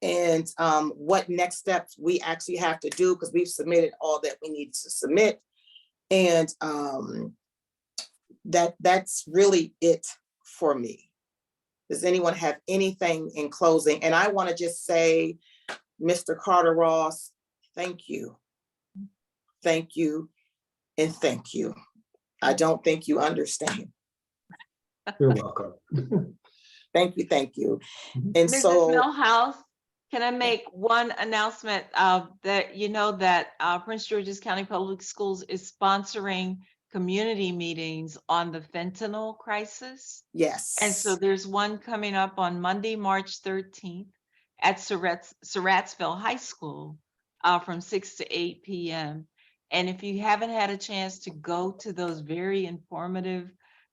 A: and what next steps we actually have to do, because we've submitted all that we need to submit. And that's really it for me. Does anyone have anything in closing? And I want to just say, Mr. Carter Ross, thank you. Thank you and thank you. I don't think you understand.
C: You're welcome.
A: Thank you, thank you. And
H: Mrs.
A: so,
H: Millhouse, can I make one announcement that you know that Prince George's County Public Schools is sponsoring community meetings on the fentanyl crisis?
A: yes.
H: And so there's one coming up on Monday, March 13th at Surrattsville High School from 6 to 8 p.m. And if you haven't had a chance to go to those very informative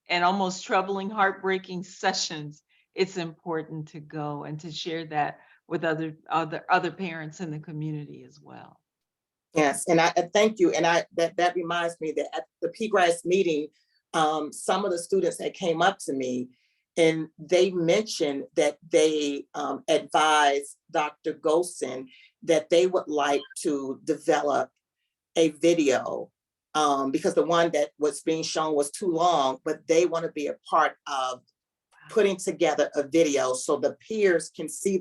H: and almost troubling, heartbreaking sessions, it's important to go and to share that with other parents in the community as well.
A: Yes, and I thank you. And that reminds me that at the PGRAS meeting, some of the students that came up to me and they mentioned that they advised Dr. Golson that they would like to develop a video because the one that was being shown was too long, but they want to be a part of putting together a video so the peers can see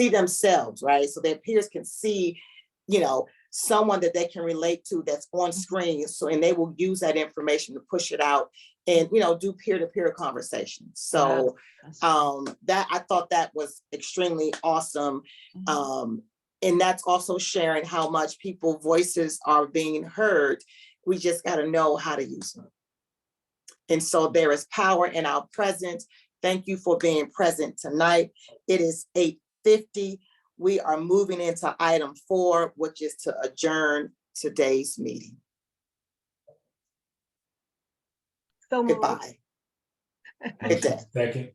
A: themselves, right? So their peers can see, you know, someone that they can relate to that's on screen. So, and they will use that information to push it out and, you know, do peer-to-peer conversations. So that I thought that was extremely awesome. And that's also sharing how much people's voices are being heard. We just got to know how to use them. And so there is power in our presence. Thank you for being present tonight. It is 8:50. We are moving into item 4, which is to adjourn today's meeting.
E: So moved.
A: Goodbye. Good day.
K: Second.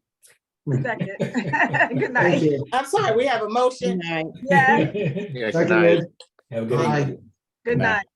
E: Second. Good
C: Thank
E: night.
C: you.
A: I'm sorry, we have a motion.
O: Good night.
E: Yeah,
P: Yeah, good
C: Seconded.
P: night.
K: Have a good
C: Aye.
K: evening.
E: good night.